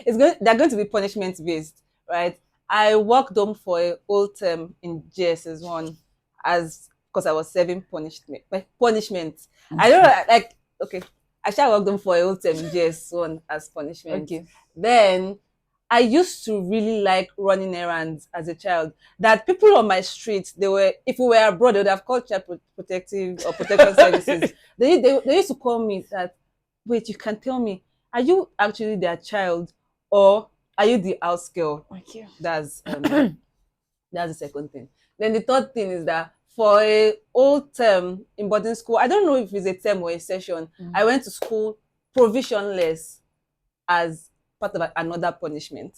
Speaker 1: They're going to be punishment based, right? I walked home for a whole term in JSS1 because I was serving punishment. Okay. I don't know, I shall walk home for a whole term in JS1 as punishment.
Speaker 2: Okay.
Speaker 1: Then I used to really like running errands as a child. That people on my street, if we were abroad, they would have called child protection services. They used to call me that, wait, you can tell me, are you actually their child or are you the house girl?
Speaker 2: Okay.
Speaker 1: That's the second thing. Then the third thing is that for a whole term in boarding school, I don't know if it's a term or a session, I went to school provisionless as part of another punishment.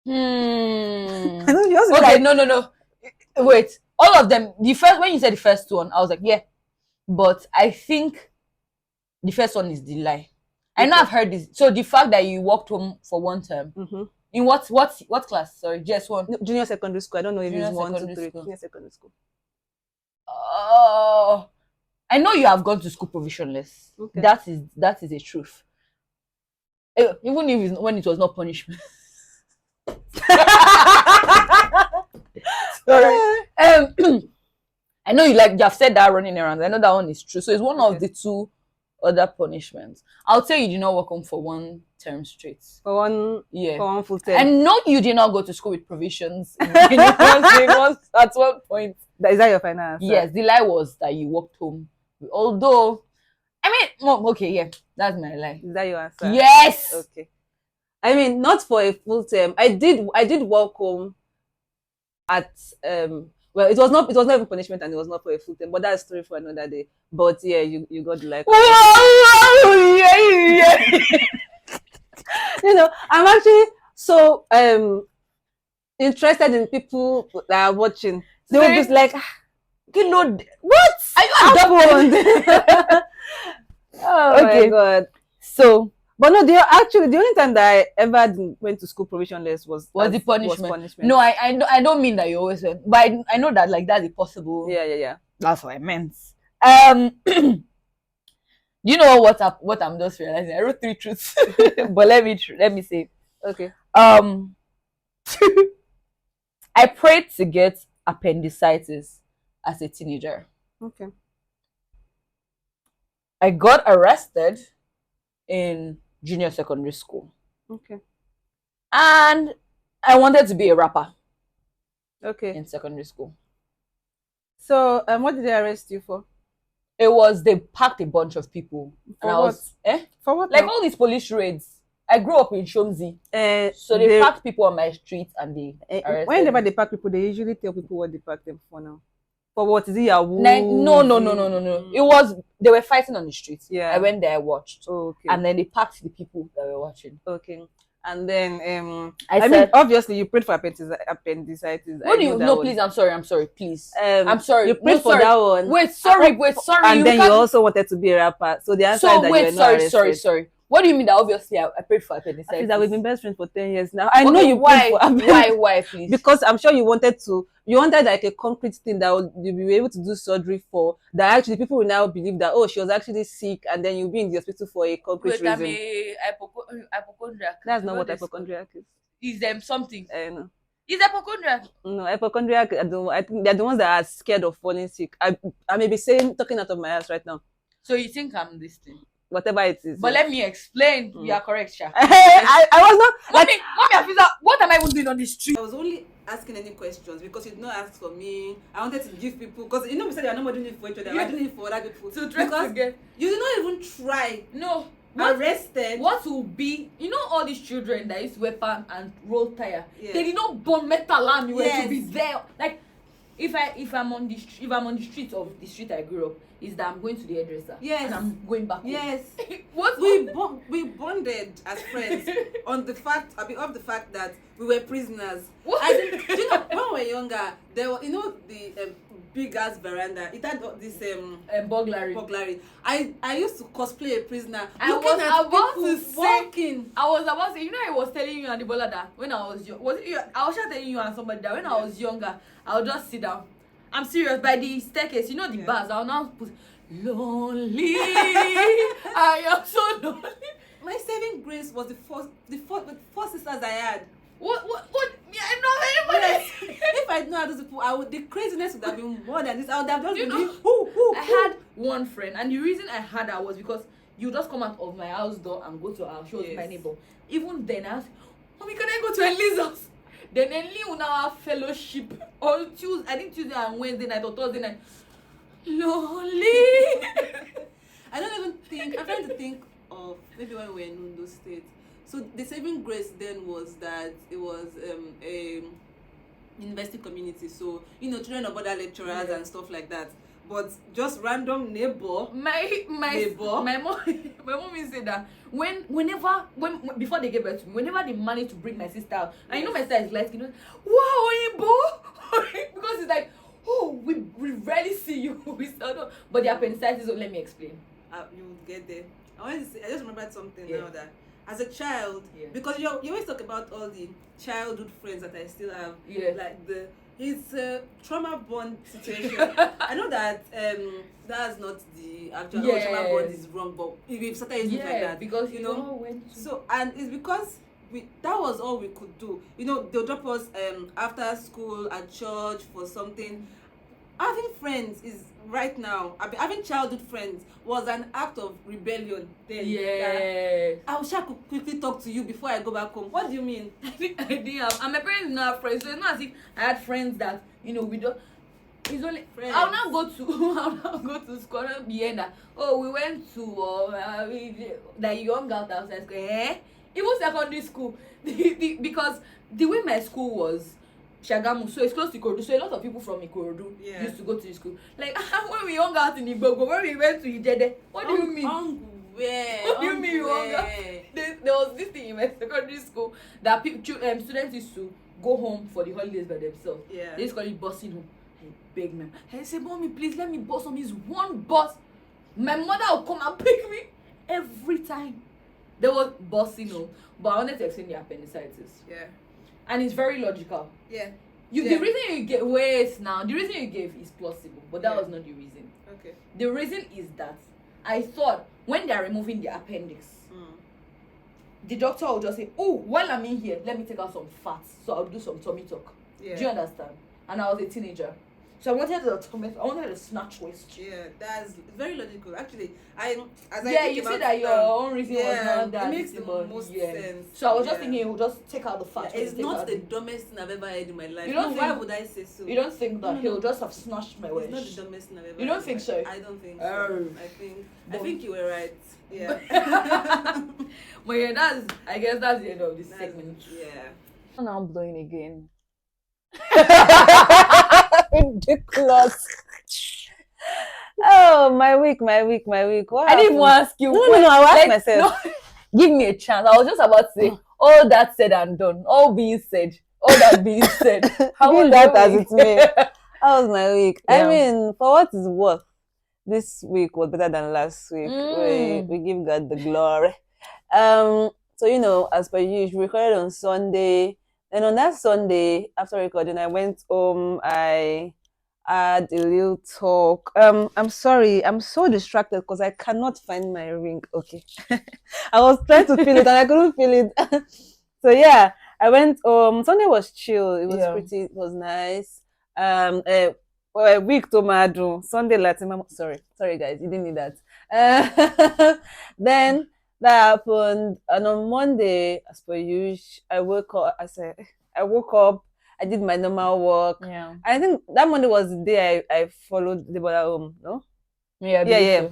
Speaker 2: Okay,
Speaker 1: like,
Speaker 2: no. Wait, all of them. When you said the first one, I was like, yeah. But I think the first one is the lie. I know I've heard this. So the fact that you walked home for one term, in what class? Sorry, just one.
Speaker 1: No, junior secondary school. I don't know if it's 1, 2, 3.
Speaker 2: School.
Speaker 1: Junior secondary school.
Speaker 2: I know you have gone to school provisionless.
Speaker 1: Okay.
Speaker 2: That is a truth. Even if when it was not punishment. Sorry. I know you have said that running around. I know that one is true. So it's one of the two other punishments. I'll tell you did not work home for one term straight.
Speaker 1: For one full term.
Speaker 2: I know you did not go to school with provisions at one point.
Speaker 1: Is that your final answer?
Speaker 2: Yes, the lie was that you walked home. Although, that's my lie.
Speaker 1: Is that your answer?
Speaker 2: Yes.
Speaker 1: Okay. I mean, not for a full term. I did walk home at it was not even punishment and it was not for a full term, but that's a story for another day. But yeah, you got the like. I'm actually so interested in people that are watching. They will just like, what?
Speaker 2: Are you
Speaker 1: adopted? Oh my God.
Speaker 2: So,
Speaker 1: but no, the only time that I ever went to school provisionless was
Speaker 2: the punishment. No, I don't mean that you always went, but I know that that's a possible.
Speaker 1: Yeah.
Speaker 2: That's what I meant. You know what I'm just realizing? I wrote 3 truths, but let me say.
Speaker 1: Okay.
Speaker 2: I prayed to get appendicitis as a teenager.
Speaker 1: Okay.
Speaker 2: I got arrested in junior secondary school.
Speaker 1: Okay.
Speaker 2: And I wanted to be a rapper
Speaker 1: Okay.
Speaker 2: in secondary school.
Speaker 1: So, what did they arrest you for?
Speaker 2: It was, they packed a bunch of people.
Speaker 1: For
Speaker 2: and
Speaker 1: what?
Speaker 2: I was,
Speaker 1: For what?
Speaker 2: like
Speaker 1: now?
Speaker 2: all these police raids. I grew up in Shomzi. So they packed people on my street and they arrested
Speaker 1: whenever
Speaker 2: me.
Speaker 1: they pack people, they usually tell people what they pack them for now. For what? Is it Yahoo?
Speaker 2: No. It was, they were fighting on the streets.
Speaker 1: Yeah.
Speaker 2: I went there, I watched.
Speaker 1: Oh, okay.
Speaker 2: And then they packed the people that were watching.
Speaker 1: Okay. And then
Speaker 2: I
Speaker 1: mean,
Speaker 2: said,
Speaker 1: obviously you prayed for appendicitis.
Speaker 2: what do you? No, please. I'm sorry. Please. I'm sorry.
Speaker 1: You prayed for
Speaker 2: sorry.
Speaker 1: that one.
Speaker 2: Wait, sorry.
Speaker 1: And then you also wanted to be a rapper. So the answer is that you were not arrested.
Speaker 2: Sorry. What do you mean that obviously I prayed for appendicitis?
Speaker 1: That we've been best friends for 10 years now. I know you
Speaker 2: why?
Speaker 1: Prayed for
Speaker 2: Why, please?
Speaker 1: Because I'm sure you wanted like a concrete thing that you'll be able to do surgery for. That actually people will now believe that, oh, she was actually sick, and then you'll be in the hospital for a concrete reason.
Speaker 2: I'm a hypochondriac.
Speaker 1: That's not what hypochondriac is.
Speaker 2: Is them something?
Speaker 1: No.
Speaker 2: Is hypochondriac?
Speaker 1: No, hypochondriac. I think they're the ones that are scared of falling sick. I may be talking out of my ass right now.
Speaker 2: So you think I'm this thing?
Speaker 1: Whatever it is.
Speaker 2: But let me explain. You are correct, Sha.
Speaker 1: I was not.
Speaker 2: Mommy, Afiza, what am I even doing on the street?
Speaker 1: I was only asking any questions because you did not ask for me. I wanted to give people, because we said you're not doing it for each other. We're doing it for other people.
Speaker 2: To try to get.
Speaker 1: You did not even try.
Speaker 2: No.
Speaker 1: Arrested.
Speaker 2: What will be, all these children that used to wear pants and roll tire,
Speaker 1: yeah.
Speaker 2: They did not burn metal and were to be there. Like, if I'm on the street of the street I grew up, is that I'm going to the hairdresser.
Speaker 1: Yes.
Speaker 2: And I'm going back home.
Speaker 1: Yes.
Speaker 2: We
Speaker 1: bonded as friends on the fact that we were prisoners.
Speaker 2: What?
Speaker 1: Do you know, when we were younger, there were, the big ass veranda. It had this burglary. I used to cosplay a prisoner.
Speaker 2: I was about to say, I was telling you and the baller that when I was young, I was just telling you and somebody that when I was younger, I would just sit down. I'm serious, by the staircase, the bars, I'll now put lonely. I am so lonely. My saving grace was the four sisters I had. What? Yeah, I know anybody.
Speaker 1: If I didn't know those people, the craziness would have been more than this. I would have just been
Speaker 2: I had one friend, and the reason I had her was because you just come out of my house door and go to our show with my neighbor. Even then, I asked, Mommy, can I go to Ellie's house? Then Ellie will now have fellowship on Tuesday and Wednesday night or Thursday night. Lonely.
Speaker 1: I don't even think, I'm trying to think of maybe when we were in those states. So the saving grace then was that it was a university community. So, children of other lecturers and stuff like that. But just random neighbor.
Speaker 2: My mom said that whenever before they gave birth to me, whenever they managed to bring my sister out, and my sister is like, wow, Oyibo, because it's like, oh, we rarely see you. But the appendicitis, let me explain.
Speaker 1: You will get there. I just remembered something now that as a child, because you always talk about all the childhood friends that I still have, like it's a trauma-born situation. I know that that's not the actual trauma-born is wrong, but we've started using it like that
Speaker 2: because
Speaker 1: So, and it's because that was all we could do. They'll drop us after school at church for something. Having friends is right now. Having childhood friends was an act of rebellion then.
Speaker 2: Yeah.
Speaker 1: I wish I could quickly talk to you before I go back home. What do you mean?
Speaker 2: I didn't have, and my parents didn't have friends, so it's not as if I had friends that we don't. It's only friends. I'll now go to school and be here that, we went to the young girl outside school. Even secondary school, because the way my school was. Shagamu, so it's close to Ikorodu, so a lot of people from Ikorodu used to go to the school. Like when we hung out in Igbogo, when we went to Ijede, what do you mean? What do you mean you hung out? There was this thing in my secondary school that students used to go home for the holidays by themselves.
Speaker 1: Yeah.
Speaker 2: They used to call it busing home. I beg them. I say, Mommy, please let me bus on this one bus. My mother will come and pick me every time. There was busing home, but I wanted to explain the appendicitis.
Speaker 1: Yeah.
Speaker 2: And it's very logical.
Speaker 1: Yeah.
Speaker 2: The reason you gave the reason you gave is plausible, but that was not the reason.
Speaker 1: Okay.
Speaker 2: The reason is that I thought when they are removing the appendix, the doctor will just say, "Oh, while I'm in here, let me take out some fats, so I'll do some tummy talk." Yeah. Do you understand? And I was a teenager. So I wanted to snatch waist.
Speaker 1: Yeah, that's very logical. Actually, I
Speaker 2: You said that your own reason was not that.
Speaker 1: It makes the most sense.
Speaker 2: So I was just thinking, we'll just take out the fat.
Speaker 1: It's not the dumbest thing I've ever heard in my life. Why would I say so?
Speaker 2: You don't think that he'll just have snatched my waist?
Speaker 1: It's not the dumbest thing I've ever heard.
Speaker 2: You don't think so?
Speaker 1: I don't think so. I think you were right. Yeah.
Speaker 2: But yeah, I guess that's the end of this segment.
Speaker 1: Yeah.
Speaker 2: Now I'm blowing again.
Speaker 1: Ridiculous. Oh, my week. What
Speaker 2: I didn't even ask you.
Speaker 1: No, I will ask myself.
Speaker 2: No, give me a chance. I was just about to say, all that said and done, all that being said.
Speaker 1: How was that as it's me? How was my week?
Speaker 2: Yeah.
Speaker 1: I mean, for what is worth, this week was better than last week. We give God the glory. So as per usual, we recorded on Sunday. And on that Sunday, after recording, I went home. I had a little talk. I'm sorry, I'm so distracted because I cannot find my ring. Okay. I was trying to feel it and I couldn't feel it. So yeah, I went home. Sunday was chill. It was pretty, it was nice. A week to Madu. Sunday Latin. Sorry guys, you didn't need that. Then that happened, and on Monday, as per usual, I woke up. I did my normal work.
Speaker 2: Yeah.
Speaker 1: I think that Monday was the day I followed the brother home. No.
Speaker 2: Yeah.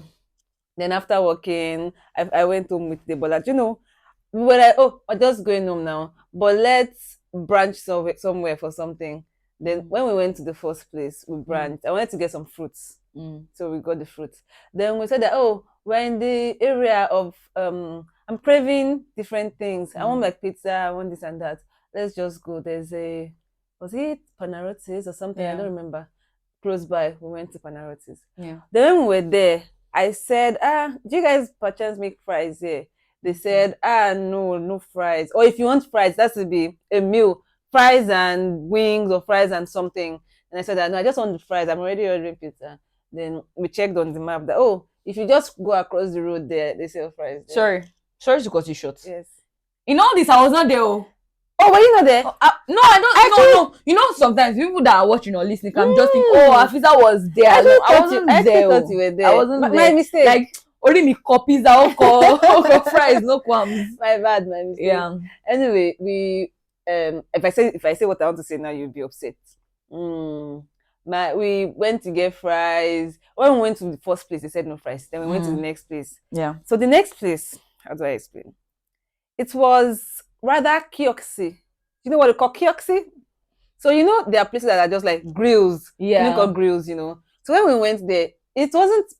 Speaker 1: Then after working, I went home with the brother. We were like, I'm just going home now, but let's branch somewhere for something. Then when we went to the first place, we branched. I wanted to get some fruits. So we got the fruits. Then we said that, we're in the area of I'm craving different things. I want like pizza, I want this and that. Let's just go. There's was it Panarottis or something? I don't remember. Close by, we went to Panarottis.
Speaker 2: Yeah.
Speaker 1: Then when we were there, I said, do you guys perchance make fries here? They said, no fries. Or if you want fries, that should be a meal. Fries and wings or fries and something. And I said, no, I just want the fries. I'm already ordering pizza. Then we checked on the map that, if you just go across the road there, they sell fries there.
Speaker 2: Sorry to cut you short.
Speaker 1: Yes.
Speaker 2: In all this, I was not there.
Speaker 1: Oh, were you not there?
Speaker 2: No, I don't. No. Sometimes people that are watching or listening can just think, Afisa was there. I wasn't there.
Speaker 1: I thought you were there.
Speaker 2: I wasn't there.
Speaker 1: My mistake.
Speaker 2: Like, only me copies are all fries, no qualms.
Speaker 1: My bad, my mistake.
Speaker 2: Yeah.
Speaker 1: Anyway, we if I say what I want to say now, you'll be upset. We went to get fries. When we went to the first place, they said no fries. Then we went to the next place.
Speaker 2: Yeah.
Speaker 1: So the next place, how do I explain? It was rather kiosk-y. You know what they call kiosk-y? So there are places that are just like grills.
Speaker 2: Yeah.
Speaker 1: You call grills, So when we went there, it wasn't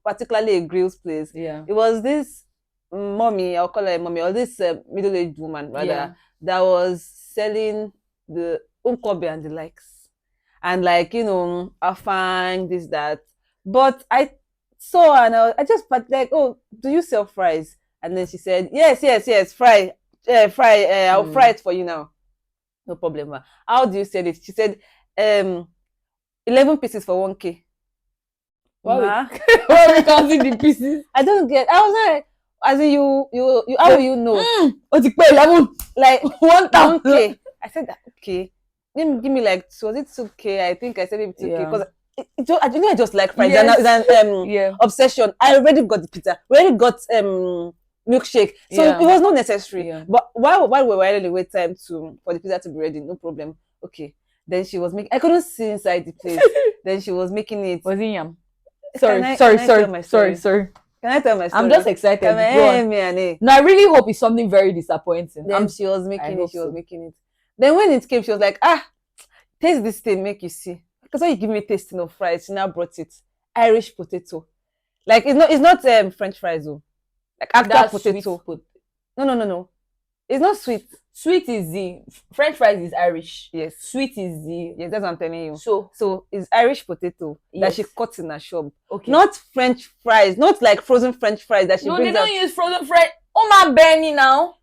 Speaker 1: particularly a grills place.
Speaker 2: Yeah.
Speaker 1: It was this mommy, I'll call her a mommy, or this middle-aged woman rather, that was selling the unkobe and the likes. And afang, this, that. But I saw her and I just like, do you sell fries? And then she said, yes, fry. I'll fry it for you now. No problem. How do you sell it? She said, 11 pieces for 1K.
Speaker 2: Why are we counting the pieces?
Speaker 1: I don't get. I was like, as in you how will you know?
Speaker 2: What's it pay 11?
Speaker 1: Like
Speaker 2: 1,000.
Speaker 1: I said, okay. Give me like, was it 2K? I think I said maybe 2K because I just like fries.
Speaker 2: Yes.
Speaker 1: It's an obsession. I already got the pizza. We already got milkshake, so it was not necessary. But while we were waiting, wait time for the pizza to be ready, no problem. Okay. Then she was making. I couldn't see inside the place. Then she was making it.
Speaker 2: Was it yam?
Speaker 1: Sorry.
Speaker 2: Can I tell my story?
Speaker 1: I'm
Speaker 2: just excited. No, I really hope it's something very disappointing.
Speaker 1: Then she was making it. Then when it came, she was like, taste this thing, make you see. Because when you give me tasting of fries, she now brought it. Irish potato. Like, it's not French fries, though. Like, actual potato. No. It's not sweet.
Speaker 2: Sweet is the French fries is Irish.
Speaker 1: Yes.
Speaker 2: Sweet is the
Speaker 1: that's what I'm telling you.
Speaker 2: So
Speaker 1: it's Irish potato that she cuts in her shop.
Speaker 2: Okay.
Speaker 1: Not French fries, not like frozen French fries that she brings.
Speaker 2: No, they don't use frozen fries. Oh my Benny now.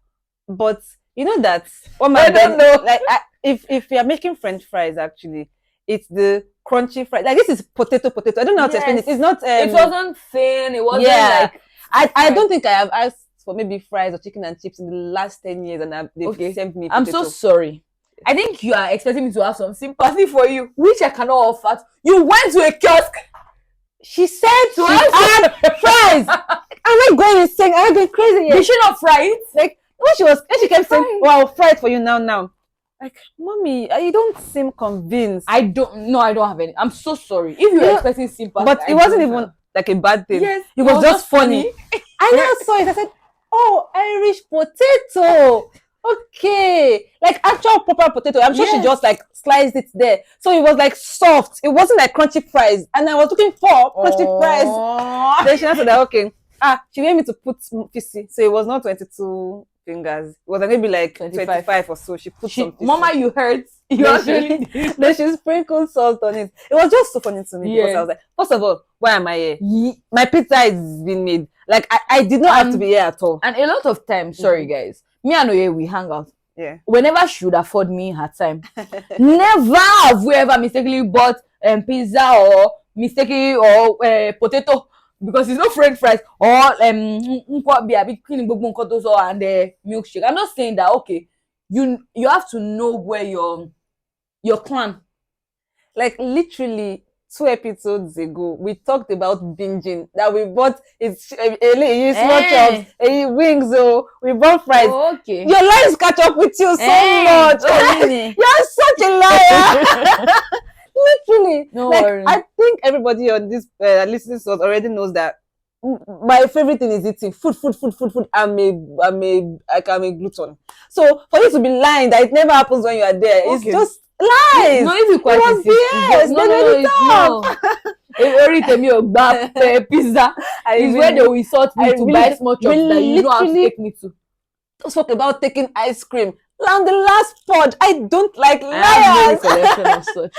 Speaker 1: But you know that.
Speaker 2: I don't know.
Speaker 1: Like if you are making French fries, actually, it's the crunchy fries. Like this is potato. I don't know how to explain it. It's not.
Speaker 2: It wasn't thin. It wasn't like.
Speaker 1: I don't think I have asked for maybe fries or chicken and chips in the last 10 years, and they've sent me potato.
Speaker 2: I'm so sorry. I think you are expecting me to have some sympathy for you, which I cannot offer. You went to a kiosk.
Speaker 1: She said she had fries. Am I going insane? Am I going crazy yet?
Speaker 2: Did she not fry it?
Speaker 1: Like when she kept saying, "Well, I'll fry it for you now." Like, mommy, you don't seem convinced.
Speaker 2: I don't have any. I'm so sorry. If you were expecting sympathy,
Speaker 1: but it wasn't even like a bad thing.
Speaker 2: Yes,
Speaker 1: it was just funny. I now saw it. I said, "Oh, Irish potato. Okay, like actual proper potato." I'm sure she just like sliced it there, so it was like soft. It wasn't like crunchy fries, and I was looking for crunchy fries. Then she said that okay. She made me to put fishy, so it was not 22 fingers. It was maybe like 25 or so. She put some fishy.
Speaker 2: Mama, you hurt.
Speaker 1: Then she sprinkled salt on it. It was just so funny to me because I was like, first of all, why am I here? My pizza is being made. Like I did not have to be here at all.
Speaker 2: And a lot of times, sorry guys, me and Oye, we hang out.
Speaker 1: Yeah.
Speaker 2: Whenever she would afford me her time, never have we ever mistakenly bought pizza or potato. Because it's not French fries or and milkshake. I'm not saying that okay, you have to know where your clan.
Speaker 1: Like literally 2 episodes ago, we talked about binging. That we bought small chops, wings, we bought fries.
Speaker 2: Oh, okay.
Speaker 1: Your lies catch up with you so much.
Speaker 2: Really?
Speaker 1: You're such a liar. Literally,
Speaker 2: no
Speaker 1: like
Speaker 2: worries.
Speaker 1: I think everybody on this listening to us already knows that my favorite thing is eating food. I'm a glutton. So for you to be lying that it never happens when you are there, it's just lies.
Speaker 2: No, if you quite pizza is where they will insult me to buy small chops that you know how to take me to.
Speaker 1: Talk about taking ice cream. On the last pod, I don't like liars.
Speaker 2: I have no recollection of such.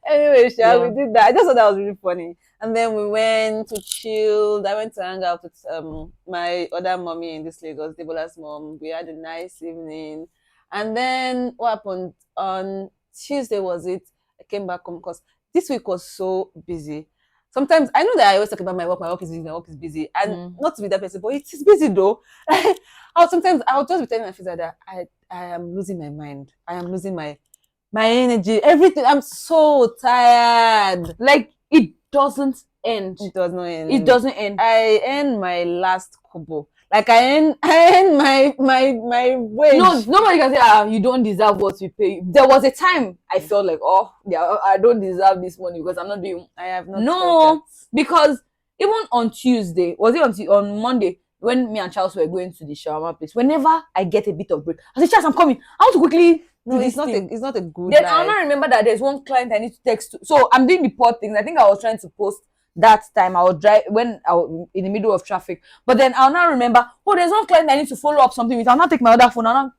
Speaker 1: Anyway, we did that. I just thought that was really funny. And then we went to chill. I went to hang out with my other mommy in this Lagos, Debola's mom. We had a nice evening. And then what happened on Tuesday was it? I came back home because this week was so busy. Sometimes I know that I always talk about my work is busy, my work is busy. And not to be that person, but it is busy though. Sometimes I'll just be telling my friends that I am losing my mind. I am losing my energy. Everything. I'm so tired.
Speaker 2: Like it doesn't end.
Speaker 1: It does not end.
Speaker 2: It doesn't end.
Speaker 1: I end my last kobo. Like I end my wage.
Speaker 2: No, nobody can say you don't deserve what we pay. There was a time I felt like I don't deserve this money because I'm not doing.
Speaker 1: I have not.
Speaker 2: No, because even on Tuesday, was it on Monday when me and Charles were going to the shawarma place? Whenever I get a bit of break, I say, Charles, I'm coming. I want to quickly.
Speaker 1: No, it's not a good.
Speaker 2: Then I now remember that there's one client I need to text to. So I'm doing the pod things. I think I was trying to post that time. I was when I was in the middle of traffic. But then I'll now remember, there's one client I need to follow up something with. I'll not take my other phone. Are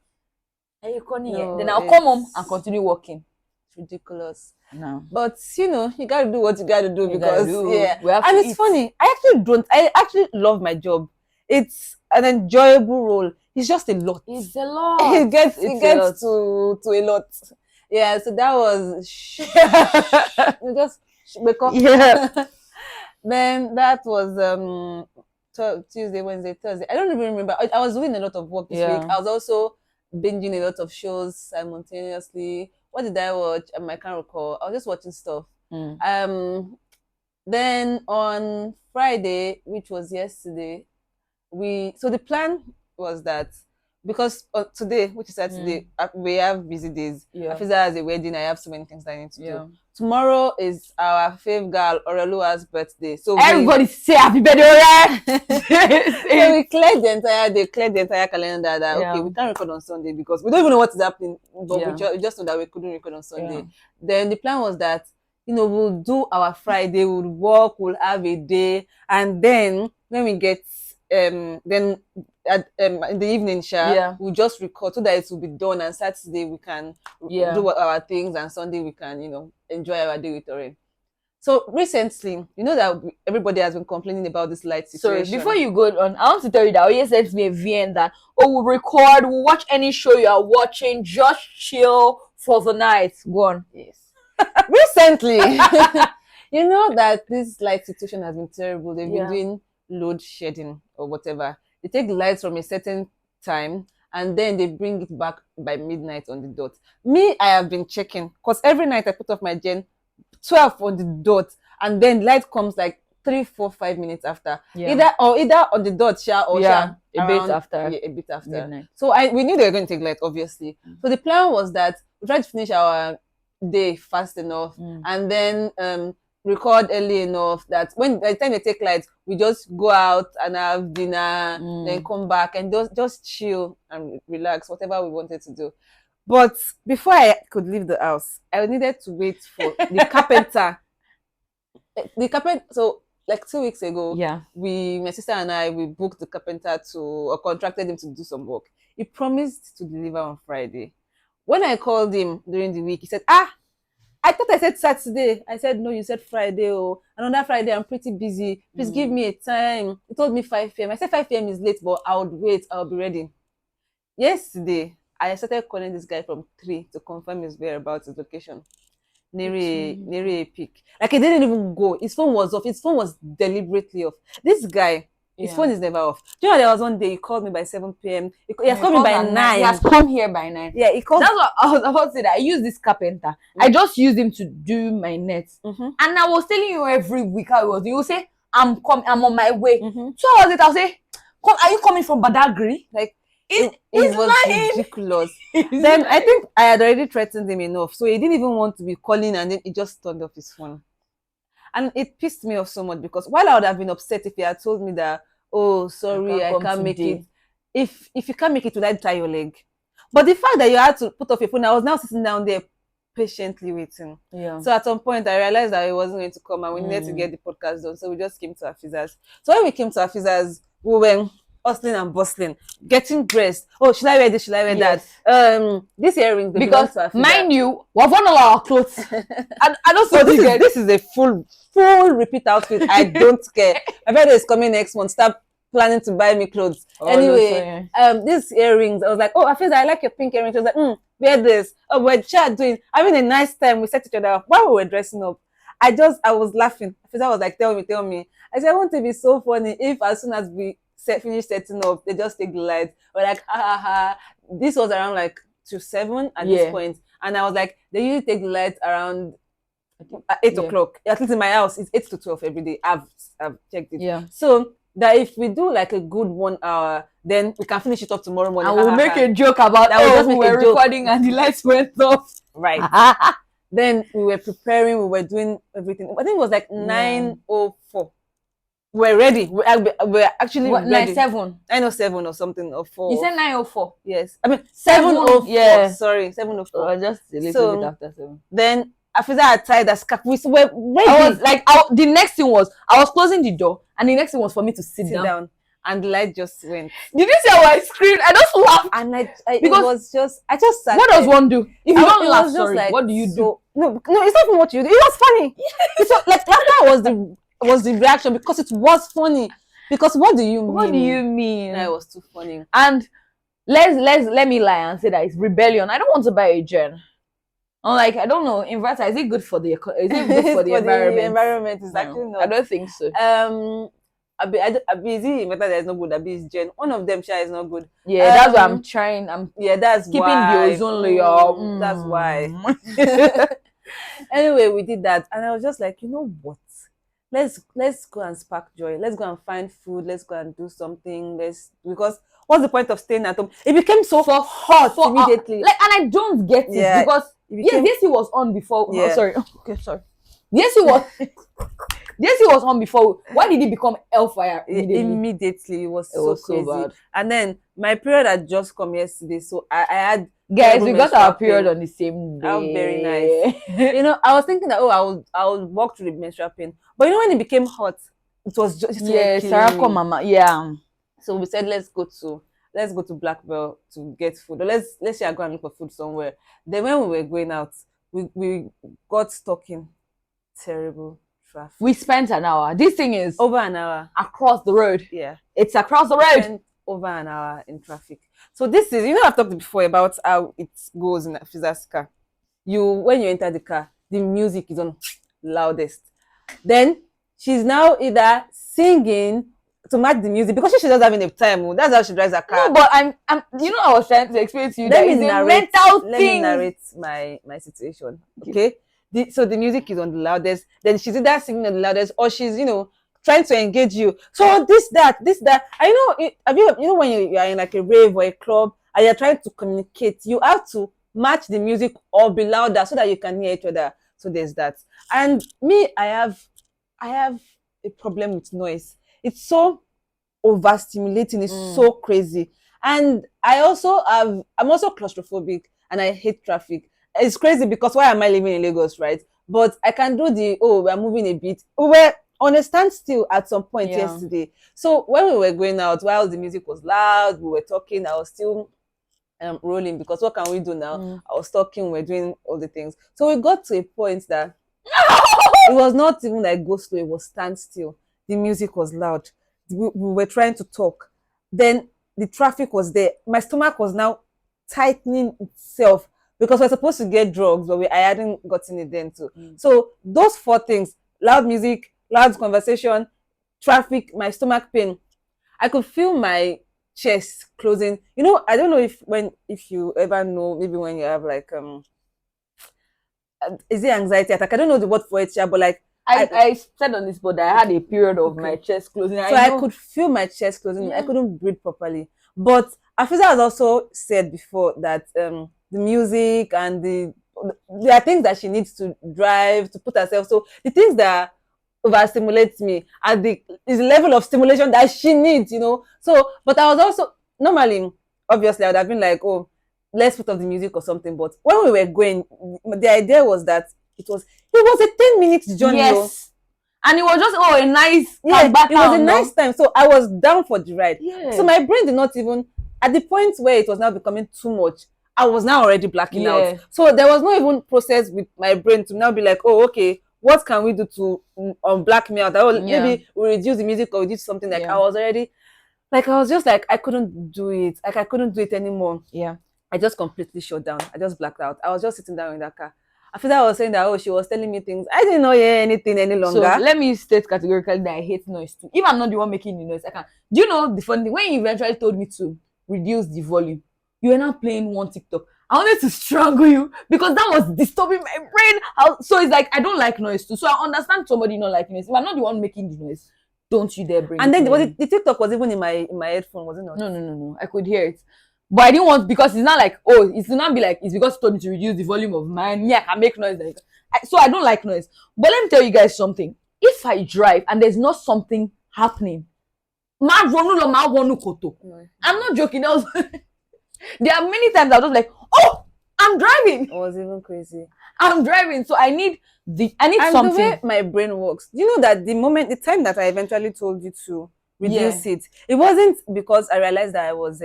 Speaker 2: you calling here? Then I'll come home and continue working.
Speaker 1: It's ridiculous.
Speaker 2: No.
Speaker 1: But you gotta do what you gotta do because
Speaker 2: it's
Speaker 1: funny. I actually love my job. It's an enjoyable role. It's just a lot.
Speaker 2: It's a lot.
Speaker 1: It gets to a lot. Yeah, so that was just because then that was Tuesday, Wednesday, Thursday. I don't even remember. I was doing a lot of work this week. I was also binging a lot of shows simultaneously. What did I watch? I can't recall. I was just watching stuff. Then on Friday, which was yesterday, so the plan was that because today, which is Saturday, we have busy days. Afiza has a wedding. I have so many things that I need to do. Tomorrow is our fave girl Orelua's birthday. So
Speaker 2: everybody say happy birthday, Ore!
Speaker 1: So we cleared the entire day, cleared the entire calendar that okay, we can't record on Sunday because we don't even know what is happening. But we just know that we couldn't record on Sunday. Then the plan was that we'll do our Friday, we'll work, we'll have a day, and then when we get then in the evening we'll just record so that it will be done, and Saturday we can do our things, and Sunday we can enjoy our day with Ore. So recently, that everybody has been complaining about this light situation.
Speaker 2: Sorry, before you go on, I want to tell you that Oye sent me a VN that we'll record, we'll watch any show you are watching, just chill for the night. Go on.
Speaker 1: Yes. Recently, that this light situation has been terrible. They've been doing load shedding or whatever. They take the lights from a certain time and then they bring it back by midnight on the dot. Me, I have been checking because every night I put off my gen 12 on the dot, and then light comes like 3, 4, 5 minutes after. Either on the dot, or
Speaker 2: a bit
Speaker 1: around,
Speaker 2: after.
Speaker 1: yeah, a bit after.
Speaker 2: Midnight.
Speaker 1: So we knew they were going to take light, obviously. So the plan was that we tried to finish our day fast enough, and then record early enough that when by the time they take light, we just go out and have dinner, then come back and just chill and relax, whatever we wanted to do. But before I could leave the house, I needed to wait for the carpenter. So like 2 weeks ago, my sister and I, we booked the carpenter or contracted him to do some work. He promised to deliver on Friday. When I called him during the week, he said, I thought I said Saturday. I said, no, you said Friday. Oh, and on that Friday, I'm pretty busy. Please give me a time. He told me 5 p.m. I said 5 p.m. is late, but I would wait. I'll be ready. Yesterday, I started calling this guy from 3 to confirm his whereabouts, his location. Near a peak. Like, he didn't even go. His phone was off. His phone was deliberately off. This guy, his phone is never off. Do you know there was one day he called me by 7 p.m. He has called me by 9.
Speaker 2: He has come here by 9.
Speaker 1: Yeah, he called.
Speaker 2: That's what I was about to say. That I use this carpenter. I just used him to do my nets. And I was telling you every week how it was. You will say, I'm on my way. So I was it. I'll say, are you coming from Badagry?
Speaker 1: Like, it was ridiculous. Then I think I had already threatened him enough, so he didn't even want to be calling, and then he just turned off his phone. And it pissed me off so much because while I would have been upset if he had told me that, oh, sorry, I can't make it. If you can't make it, would I tie your leg? But the fact that you had to put off your phone, I was now sitting down there patiently waiting. So at some point, I realized that he wasn't going to come, and we needed to get the podcast done. So we just came to Afizas. So when we came to Afizas, we were hustling and bustling, getting dressed. Oh, should I wear this? Should I wear that? This earrings,
Speaker 2: because mind you, we've worn all our clothes. I don't
Speaker 1: so this is a full repeat outfit. I don't care. My birthday is coming next month. Stop planning to buy me clothes. Anyway, these earrings, I was like, oh, Afiza, I like your pink earrings. She was like, wear this. Oh, we're having a nice time. We set each other up while we were dressing up. I was laughing. Afiza was like, tell me. I said, I want to be so funny if as soon as we finish setting up, they just take the lights. We're like, ha ha ha. This was around like 7 at this point. And I was like, they usually take the lights around 8 o'clock. At least in my house, it's 8 to 12 every day. I've checked it. So that if we do like a good 1 hour, then we can finish it up tomorrow morning.
Speaker 2: And we'll make a joke about that. We were recording and the lights went off.
Speaker 1: Right. Then we were preparing, we were doing everything. I think it was like 9:04. We're ready. We're actually ready. 9:07 or something, or 4.
Speaker 2: You said 9:04.
Speaker 1: Yes. I mean 7:04.
Speaker 2: Yeah.
Speaker 1: Sorry, 7:04.
Speaker 2: Just a little bit after 7.
Speaker 1: Then Afiza had tied a scarf. We were ready.
Speaker 2: I was like, the next thing was I was closing the door, and the next thing was for me to sit down.
Speaker 1: And the light just went.
Speaker 2: Did you see how I screamed? I just laughed.
Speaker 1: And I just sat.
Speaker 2: What does one do? If you don't laugh, sorry, like, what do you do?
Speaker 1: No, it's not even what you do. It was funny. It's like laughter was the reaction because it was funny. Because what do you mean?
Speaker 2: What do you mean?
Speaker 1: That was too funny.
Speaker 2: And let me lie and say that it's rebellion. I don't want to buy a gen. I'm like, I don't know. Inverter, is it good for the environment?
Speaker 1: The environment is actually not.
Speaker 2: I don't think so.
Speaker 1: Is it inverter that is not good? Abi is gen. One of them is not good.
Speaker 2: Yeah, that's what I'm trying.
Speaker 1: That's
Speaker 2: keeping
Speaker 1: why.
Speaker 2: the ozone layer.
Speaker 1: That's why. Anyway, we did that, and I was just like, you know what? Let's go and spark joy. Let's go and find food. Let's go and do something. Because what's the point of staying at home? It became so hot immediately.
Speaker 2: And I don't get it because yes, he was on before.
Speaker 1: Yeah.
Speaker 2: Oh, sorry. Okay, sorry. Yes, he was on before. Why did he become hellfire
Speaker 1: immediately? It was so crazy. Bad. And then my period had just come yesterday, so I had.
Speaker 2: Guys, we got our period on the same day.
Speaker 1: How very nice. I was thinking that I would walk through the menstrual pain, but when it became hot, it was just
Speaker 2: Sarah come mama. Yeah.
Speaker 1: So we said let's go to Black Bell to get food. Or let's go and look for food somewhere. Then when we were going out, we got stuck in terrible traffic.
Speaker 2: We spent an hour. This thing is
Speaker 1: over an hour
Speaker 2: across the road.
Speaker 1: Yeah,
Speaker 2: it's across the road.
Speaker 1: Over an hour in traffic. So this is, I've talked before about how it goes in Afiza's car. When you enter the car, the music is on loudest. Then she's now either singing to match the music because she doesn't have enough time. Oh. That's how she drives her car.
Speaker 2: No, but I'm I was trying to explain to you that it's a mental thing.
Speaker 1: Let me narrate my situation. Okay. So the music is on the loudest, then she's either singing on the loudest or she's, trying to engage you. So this, that. I know, when you are in like a rave or a club and you're trying to communicate, you have to match the music or be louder so that you can hear each other. So there's that. And me, I have a problem with noise. It's so overstimulating. It's so crazy. And I'm also claustrophobic and I hate traffic. It's crazy because why am I living in Lagos, right? But I can do we're moving a bit. We were on a standstill at some point yesterday. So when we were going out, while the music was loud, we were talking, I was still rolling because what can we do now? I was talking, we're doing all the things. So we got to a point that it was not even like go slow, it was standstill. The music was loud. We were trying to talk. Then the traffic was there. My stomach was now tightening itself because we're supposed to get drugs, but I hadn't gotten it then too. So those 4 things, loud music, loud conversation, traffic, my stomach pain, I could feel my chest closing. I don't know if you ever know, maybe when you have like, is it anxiety attack? I don't know the word for it, but like,
Speaker 2: I said on this, but I had a period of my chest closing.
Speaker 1: So I could feel my chest closing. I couldn't breathe properly. But Afiza has also said before that the music and there are things that she needs to drive to put herself. So the things that overstimulates me is the level of stimulation that she needs, So, but I was also normally, obviously, I would have been like, oh, let's put off the music or something. But when we were going, the idea was that it was a 10-minute journey.
Speaker 2: Yes. And it was just a nice
Speaker 1: it was a nice time. So I was down for the ride. Yeah. So my brain did not even, at the point where it was now becoming too much, I was now already blacking out. So there was no even process with my brain to now be like, oh, okay, what can we do to black me out? Maybe we reduce the music or we do something. Like I was already, like I was just like, I couldn't do it. Like I couldn't do it anymore.
Speaker 2: Yeah.
Speaker 1: I just completely shut down. I just blacked out. I was just sitting down in that car. After that, I was saying that, she was telling me things. I didn't know anything any longer.
Speaker 2: So let me state categorically that I hate noise too. If I'm not the one making the noise, I can't. Do you know the funny thing? When you eventually told me to reduce the volume, you were not playing one TikTok. I wanted to strangle you because that was disturbing my brain. So it's like, I don't like noise too. So I understand somebody not liking noise. If I'm not the one making the noise, don't you dare bring it.
Speaker 1: And then the TikTok was even in my headphone, was it not?
Speaker 2: No. I could hear it. But I didn't want, because it's not like, it's not be like, it's because you told me to reduce the volume of mine. Yeah, I can make noise. So I don't like noise. But let me tell you guys something. If I drive and there's not something happening, I'm not joking. There are many times I was like, oh, I'm driving.
Speaker 1: It was even crazy.
Speaker 2: I'm driving. So I need something.
Speaker 1: The way my brain works. You know that the time that I eventually told you to reduce it wasn't because I realized that I was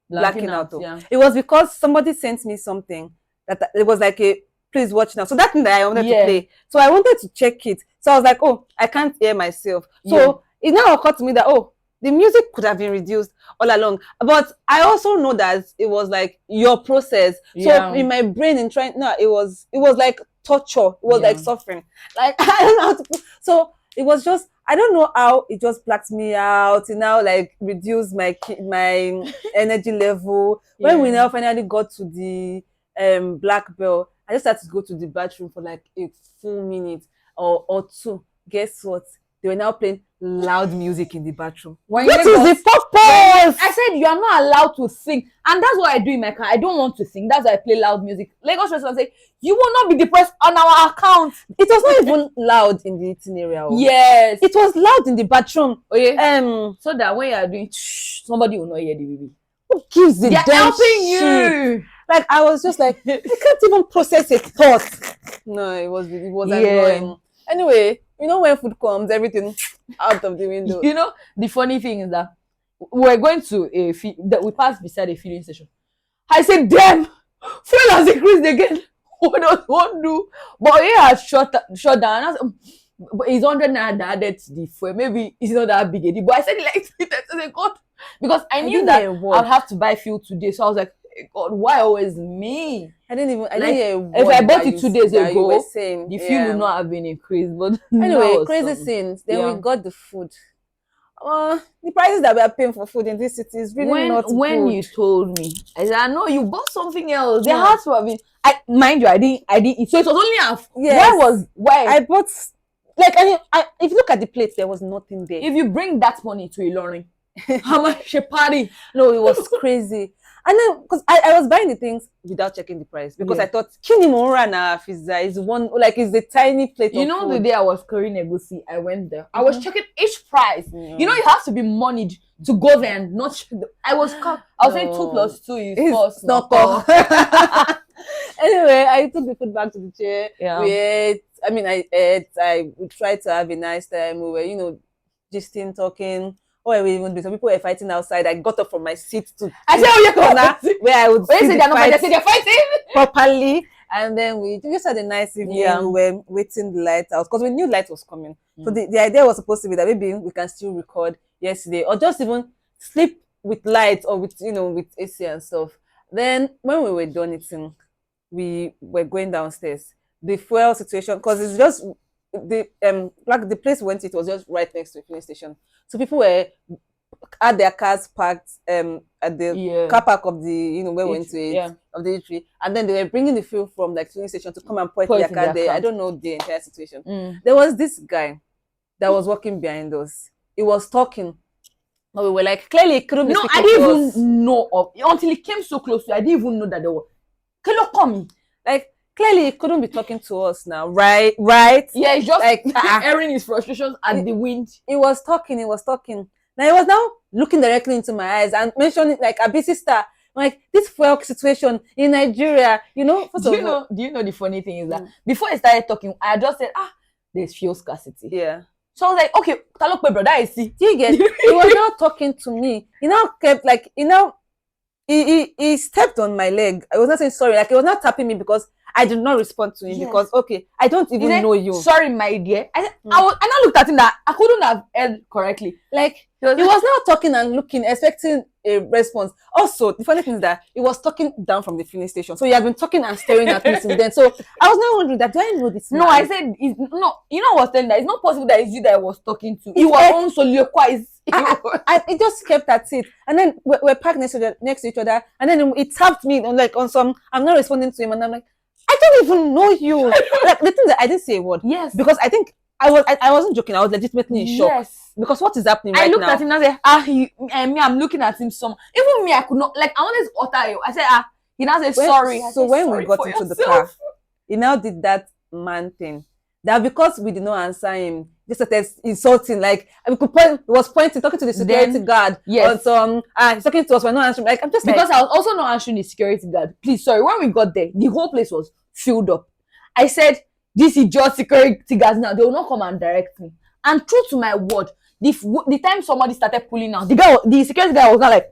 Speaker 1: blacking out. Yeah. It was because somebody sent me something that it was like please watch now. So that thing that I wanted to play. So I wanted to check it. So I was like, oh, I can't hear myself. So it now occurred to me that, oh, the music could have been reduced all along. But I also know that it was like your process. So in my brain it was like torture. It was like suffering. Like I don't know how to so it was just, I don't know how it just blacked me out. It now like reduced my energy level. When we now finally got to the black belt, I just had to go to the bathroom for like a full minute or two. Guess what? They were now playing loud music in the bathroom. What is the purpose?
Speaker 2: I said you are not allowed to sing, and that's what I do in my car. I don't want to sing. That's why I play loud music. Lagos residents say you will not be depressed on our account.
Speaker 1: It was not even loud in the eating area.
Speaker 2: Yes,
Speaker 1: it was loud in the bathroom.
Speaker 2: Oh yeah. So that when you are doing, somebody will not hear the baby.
Speaker 1: Who gives the?
Speaker 2: They're helping you.
Speaker 1: Like I was just like, I can't even process a thought. No, it was annoying. Anyway, you know when food comes, everything out of the window.
Speaker 2: You know, the funny thing is that we're going to we passed beside a filling station. I said, damn, fuel has increased again. What does one do? But he has shut down. I said, but it's 100 naira that added to the fuel. Maybe it's not that big a deal. But I said it like 3 times. I said, God, because I knew that I'll have to buy fuel today. So I was like, God, why always me?
Speaker 1: I didn't
Speaker 2: Like,
Speaker 1: hear a
Speaker 2: if
Speaker 1: word
Speaker 2: I bought
Speaker 1: that
Speaker 2: it 2 days
Speaker 1: that you
Speaker 2: ago,
Speaker 1: were saying.
Speaker 2: the fuel would not have been increased. But
Speaker 1: Anyway,
Speaker 2: that was
Speaker 1: crazy
Speaker 2: something.
Speaker 1: scenes. Then we got the food. The prices that we are paying for food in this city is really not
Speaker 2: when
Speaker 1: good.
Speaker 2: you told me, I said, I know you bought something else. There
Speaker 1: Yeah.
Speaker 2: has to have been. Mind you, I didn't eat. So it was only half.
Speaker 1: Yes.
Speaker 2: Why?
Speaker 1: I bought like if you look at the plate, there was nothing there.
Speaker 2: If you bring that money to Ilorin, how much a party?
Speaker 1: No, it was crazy. And then because I was buying the things without checking the price because
Speaker 2: Yeah.
Speaker 1: I thought Kinimora na Fizza is one like is the tiny plate.
Speaker 2: You
Speaker 1: of
Speaker 2: know,
Speaker 1: food.
Speaker 2: the day I was currying egusi, I went there. I was checking each price. You know, you have to be moneyed to go there and not check I was saying 2 plus 2 is
Speaker 1: it's
Speaker 2: 4.
Speaker 1: not off. Anyway, I took the food back to the chair.
Speaker 2: Yeah.
Speaker 1: We ate. I mean, I ate. We tried to have a nice time. We were, gisting, talking. Oh, we even do. Some people were fighting outside. I got up from my seat to corner where I would see
Speaker 2: they're fighting
Speaker 1: properly. And then we just had a nice evening.
Speaker 2: Yeah.
Speaker 1: We were waiting the light out because we knew light was coming. So the idea was supposed to be that maybe we can still record yesterday or just even sleep with light or with with AC and stuff. Then when we were done eating, we were going downstairs. The fuel situation, because it's just the place we went to, it was just right next to a filling station. So people had their cars parked at the car park of the where we went to it of the eatery, and then they were bringing the fuel from like filling station to come and point their car there. I don't know the entire situation. There was this guy that was walking behind us. He was talking. But we were like, clearly it couldn't be.
Speaker 2: No, I didn't even know of until he came so close to. I didn't even know that there was. Can you call me?
Speaker 1: Like clearly he couldn't be talking to us now, right?
Speaker 2: Yeah, he's just
Speaker 1: like
Speaker 2: airing his frustrations at the wind.
Speaker 1: He was talking. Now he was now looking directly into my eyes and mentioning like a busy star. Like this fuel situation in Nigeria, Do you
Speaker 2: know the funny thing is that before I started talking, I just said, there's fuel scarcity.
Speaker 1: Yeah.
Speaker 2: So I was like, okay, talk brother, I see.
Speaker 1: Do you get? He was now talking to me. He now kept like, he stepped on my leg. I was not saying sorry. Like he was not tapping me because I did not respond to him because I don't even know you.
Speaker 2: Sorry, my dear. I now looked at him that I couldn't have heard correctly.
Speaker 1: Like he was now talking and looking, expecting a response. Also, the funny thing is that he was talking down from the filling station. So he had been talking and staring at me since then. So I was now wondering that, do I know this man?
Speaker 2: No, I said, no, I was telling that it's not possible that it's you that I was talking to. He was on soliloquize.
Speaker 1: It just kept at it. And then we're parked next to each other. And then it tapped me on some, I'm not responding to him. And I'm like, I don't even know you. Like the thing that I didn't say a word.
Speaker 2: Yes.
Speaker 1: Because I think I wasn't joking. I was legitimately in shock. Yes. Because what is happening right now?
Speaker 2: I looked at him and I said, me, I'm looking at him some. Even me, I could not, like, I wanted to utter you. I said, he now said, sorry.
Speaker 1: So when we got into the car, he now did that man thing. That because we did not answer him, just started insulting. Like, we could point, he was pointing, talking to the security guard. Yes. On some, he's talking to us, we're not answering. Like, I'm just
Speaker 2: because I was also not answering the security guard. Please, sorry, when we got there, the whole place was filled up. I said, this is just security guards now. They will not come and direct me. And true to my word, the time somebody started pulling out, the security guy was not like,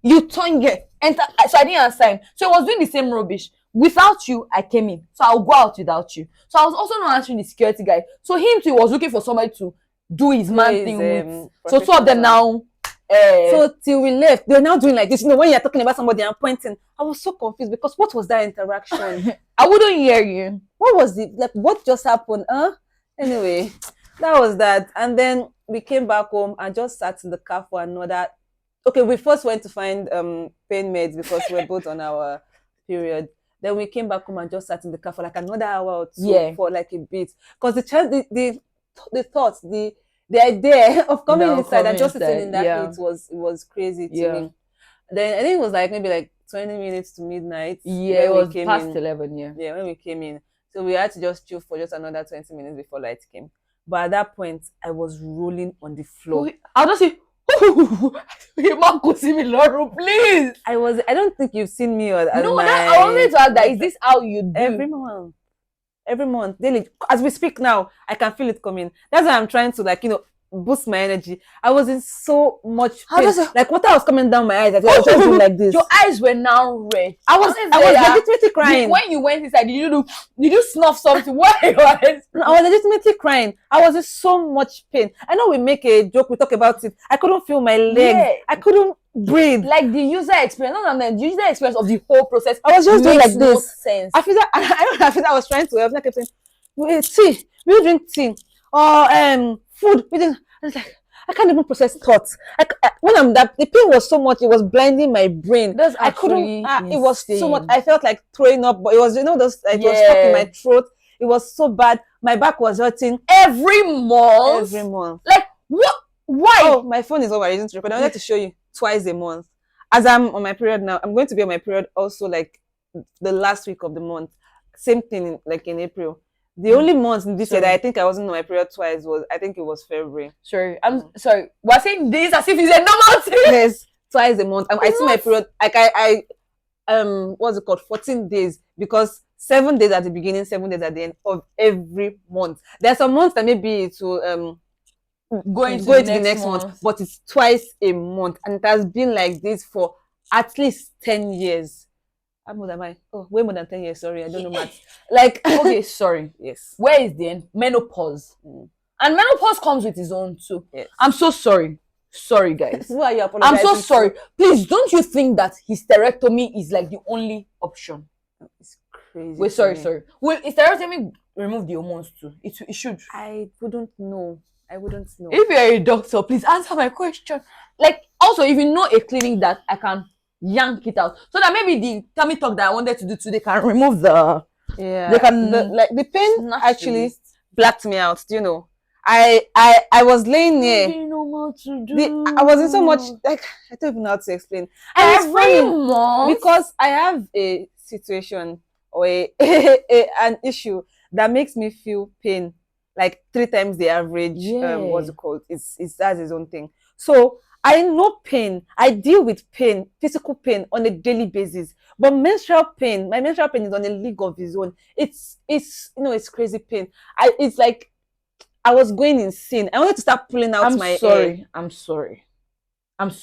Speaker 2: you turn here, enter. So I didn't answer him. So he was doing the same rubbish. Without you, I came in. So I'll go out without you. So I was also not answering the security guy. So him too was looking for somebody to do his man thing with. So two of them now.
Speaker 1: So till we left, they were now doing like this. When you're talking about somebody and pointing, I was so confused because what was that interaction?
Speaker 2: I wouldn't hear you.
Speaker 1: What was it? Like what just happened? Anyway, that was that. And then we came back home and just sat in the car for another. Okay, we first went to find pain meds because we were both on our period. Then we came back home and just sat in the car for like another hour or two for like a bit. Because the thoughts, the idea of coming inside and just sitting in that heat was crazy to me. Then I think it was like maybe like 20 minutes to midnight.
Speaker 2: Yeah, it was past 11,
Speaker 1: Yeah, when we came in. So we had to just chill for just another 20 minutes before light came. But at that point, I was rolling on the floor.
Speaker 2: I'll just say, you man could see me, Laura, please.
Speaker 1: I don't think you've seen me or
Speaker 2: no, I wanted to ask that. Is this how you do?
Speaker 1: Every month, daily. As we speak now, I can feel it coming. That's why I'm trying to boost my energy. I was in so much pain. Like water was coming down my eyes. I was just doing like this.
Speaker 2: Your eyes were now red.
Speaker 1: I was legitimately crying.
Speaker 2: When you went inside, did you snuff something? Why your eyes?
Speaker 1: I was legitimately crying. I was in so much pain. I know we make a joke, we talk about it. I couldn't feel my leg. I couldn't breathe.
Speaker 2: Like the user experience, not the user experience of the whole process.
Speaker 1: I was just doing like
Speaker 2: no
Speaker 1: this.
Speaker 2: Sense.
Speaker 1: I feel that I was trying to help. I kept saying, tea, we drink tea, or food. We didn't. I was like, I can't even process thoughts. When I'm that, the pain was so much, it was blinding my brain.
Speaker 2: That's
Speaker 1: I couldn't.
Speaker 2: actually
Speaker 1: It was so much.
Speaker 2: insane.
Speaker 1: I felt like throwing up, but it was, those. It was stuck in my throat. It was so bad. My back was hurting
Speaker 2: every month. Like what? Why?
Speaker 1: Oh, my phone is over. I didn't record. I wanted to show you twice a month. As I'm on my period now, I'm going to be on my period also like the last week of the month. Same thing like in April. The only month in this year that I think I wasn't on my period twice was, I think it was February.
Speaker 2: Sorry, I'm sorry. We're saying this as if it's a normal thing.
Speaker 1: Yes, twice a month. I see my period like I what's it called? 14 days, because 7 days at the beginning, 7 days at the end of every month. There are some months that maybe it will go into the next month, but it's twice a month, and it has been like this for at least 10 years. How old am I? Oh, way more than 10 years. Sorry, I don't know math. Like,
Speaker 2: okay, sorry.
Speaker 1: Yes.
Speaker 2: Where is the end? Menopause. And menopause comes with its own too.
Speaker 1: Yes.
Speaker 2: I'm so sorry. Sorry, guys.
Speaker 1: Why are you apologizing?
Speaker 2: I'm so sorry. Please, don't you think that hysterectomy is like the only option?
Speaker 1: It's crazy.
Speaker 2: Wait, sorry. Will hysterectomy remove the hormones too? It should.
Speaker 1: I wouldn't know.
Speaker 2: If you're a doctor, please answer my question. Like, also, if you know a clinic that I can yank it out, so that maybe the tummy talk that I wanted to do today can remove the.
Speaker 1: Yeah.
Speaker 2: They can
Speaker 1: the pain actually blacked me out. Do you know? I was laying here.
Speaker 2: I didn't know what to do.
Speaker 1: I was in so much, like, I don't even know how to explain.
Speaker 2: Every month,
Speaker 1: because I have a situation or an issue that makes me feel pain like 3 times the average. What's it called? That's his own thing. So I know pain. I deal with pain, physical pain on a daily basis. But menstrual pain, my menstrual pain is on a league of its own. It's it's crazy pain. It's like I was going insane. I wanted to start pulling out my hair.
Speaker 2: I'm sorry. Every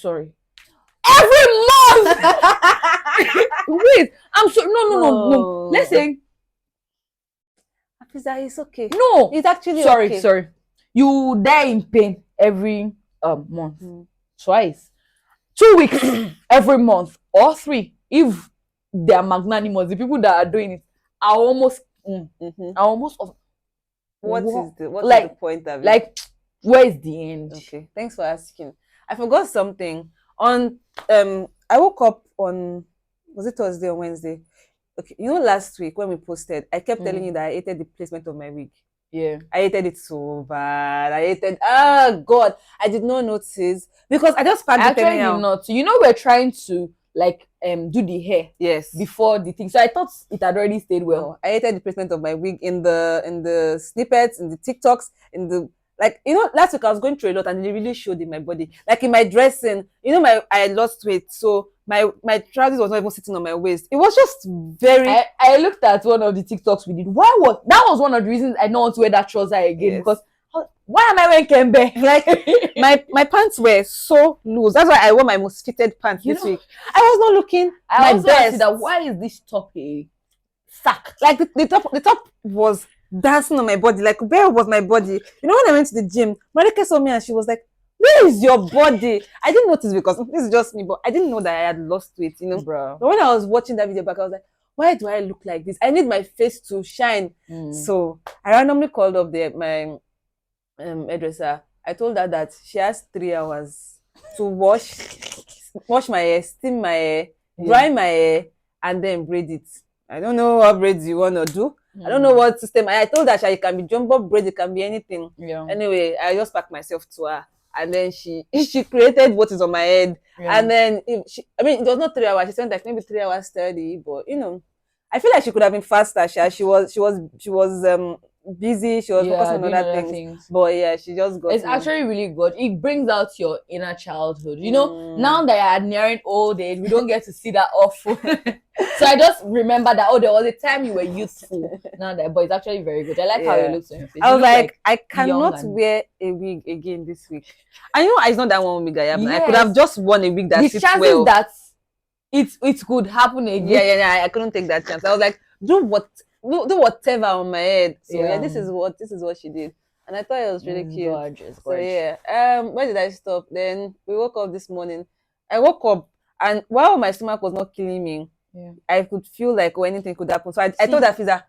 Speaker 2: month. Wait, I'm sorry. No. Let's say.
Speaker 1: It's okay.
Speaker 2: No,
Speaker 1: it's actually okay.
Speaker 2: Sorry. You die in pain every month. Twice. 2 weeks every month, or 3 if they are magnanimous. The people that are doing it are almost
Speaker 1: What is the point of it?
Speaker 2: Like, where is the end?
Speaker 1: Okay, thanks for asking. I forgot something. I woke up on, was it Thursday or Wednesday? Okay, last week when we posted, I kept telling you that I hated the placement of my wig.
Speaker 2: Yeah,
Speaker 1: I hated it so bad. Oh God, I did not notice because I just packed the penny out.
Speaker 2: We're trying to do the hair before the thing, so I thought it had already stayed well.
Speaker 1: No, I hated the placement of my wig in the snippets, in the TikToks, in the last week I was going through a lot and it really showed in my body, like in my dressing. I lost weight, so my trousers was not even sitting on my waist. It was just very.
Speaker 2: I looked at one of the TikToks we did. That was one of the reasons I don't want to wear that trouser again, because why am I wearing kembe?
Speaker 1: Like my pants were so loose. That's why I wore my most fitted pants this week. I was not looking my best.
Speaker 2: Why is this top a sack?
Speaker 1: Like the top was dancing on my body. Like where was my body? When I went to the gym, Marika saw me and she was like, "Where is your body?" I didn't notice because this is just me, but I didn't know that I had lost weight.
Speaker 2: Bro.
Speaker 1: But when I was watching that video back, I was like, why do I look like this? I need my face to shine. So I randomly called up my hairdresser. I told her that she has 3 hours to wash my hair, steam my hair, dry my hair, and then braid it. I don't know what braids you want to do. I don't know what system. I told her it can be jumbo braid, it can be anything.
Speaker 2: Yeah.
Speaker 1: Anyway, I just packed myself to her, and then she created what is on my head. Yeah. And then it was not 3 hours. She spent like maybe 3 hours 30, but I feel like she could have been faster. She was busy. She was focusing on other things. But yeah, she just got.
Speaker 2: It's actually really good. It brings out your inner childhood. Now that I are nearing old age, we don't get to see that often. So I just remember that there was a time you were youthful. But it's actually very good. I like how it looks on your face.
Speaker 1: I was like, I cannot wear a wig again this week. I know it's not that one wig I have. Yes. I could have just worn a wig that fits well. The chances
Speaker 2: that it could happen again.
Speaker 1: Yeah. I couldn't take that chance. I was like, do whatever on my head. So this is what she did, and I thought it was really cute.
Speaker 2: Gorgeous.
Speaker 1: So where did I stop? Then we woke up this morning. I woke up, and while my stomach was not killing me,
Speaker 2: Yeah.
Speaker 1: I could feel like anything could happen. So I told Hafiza,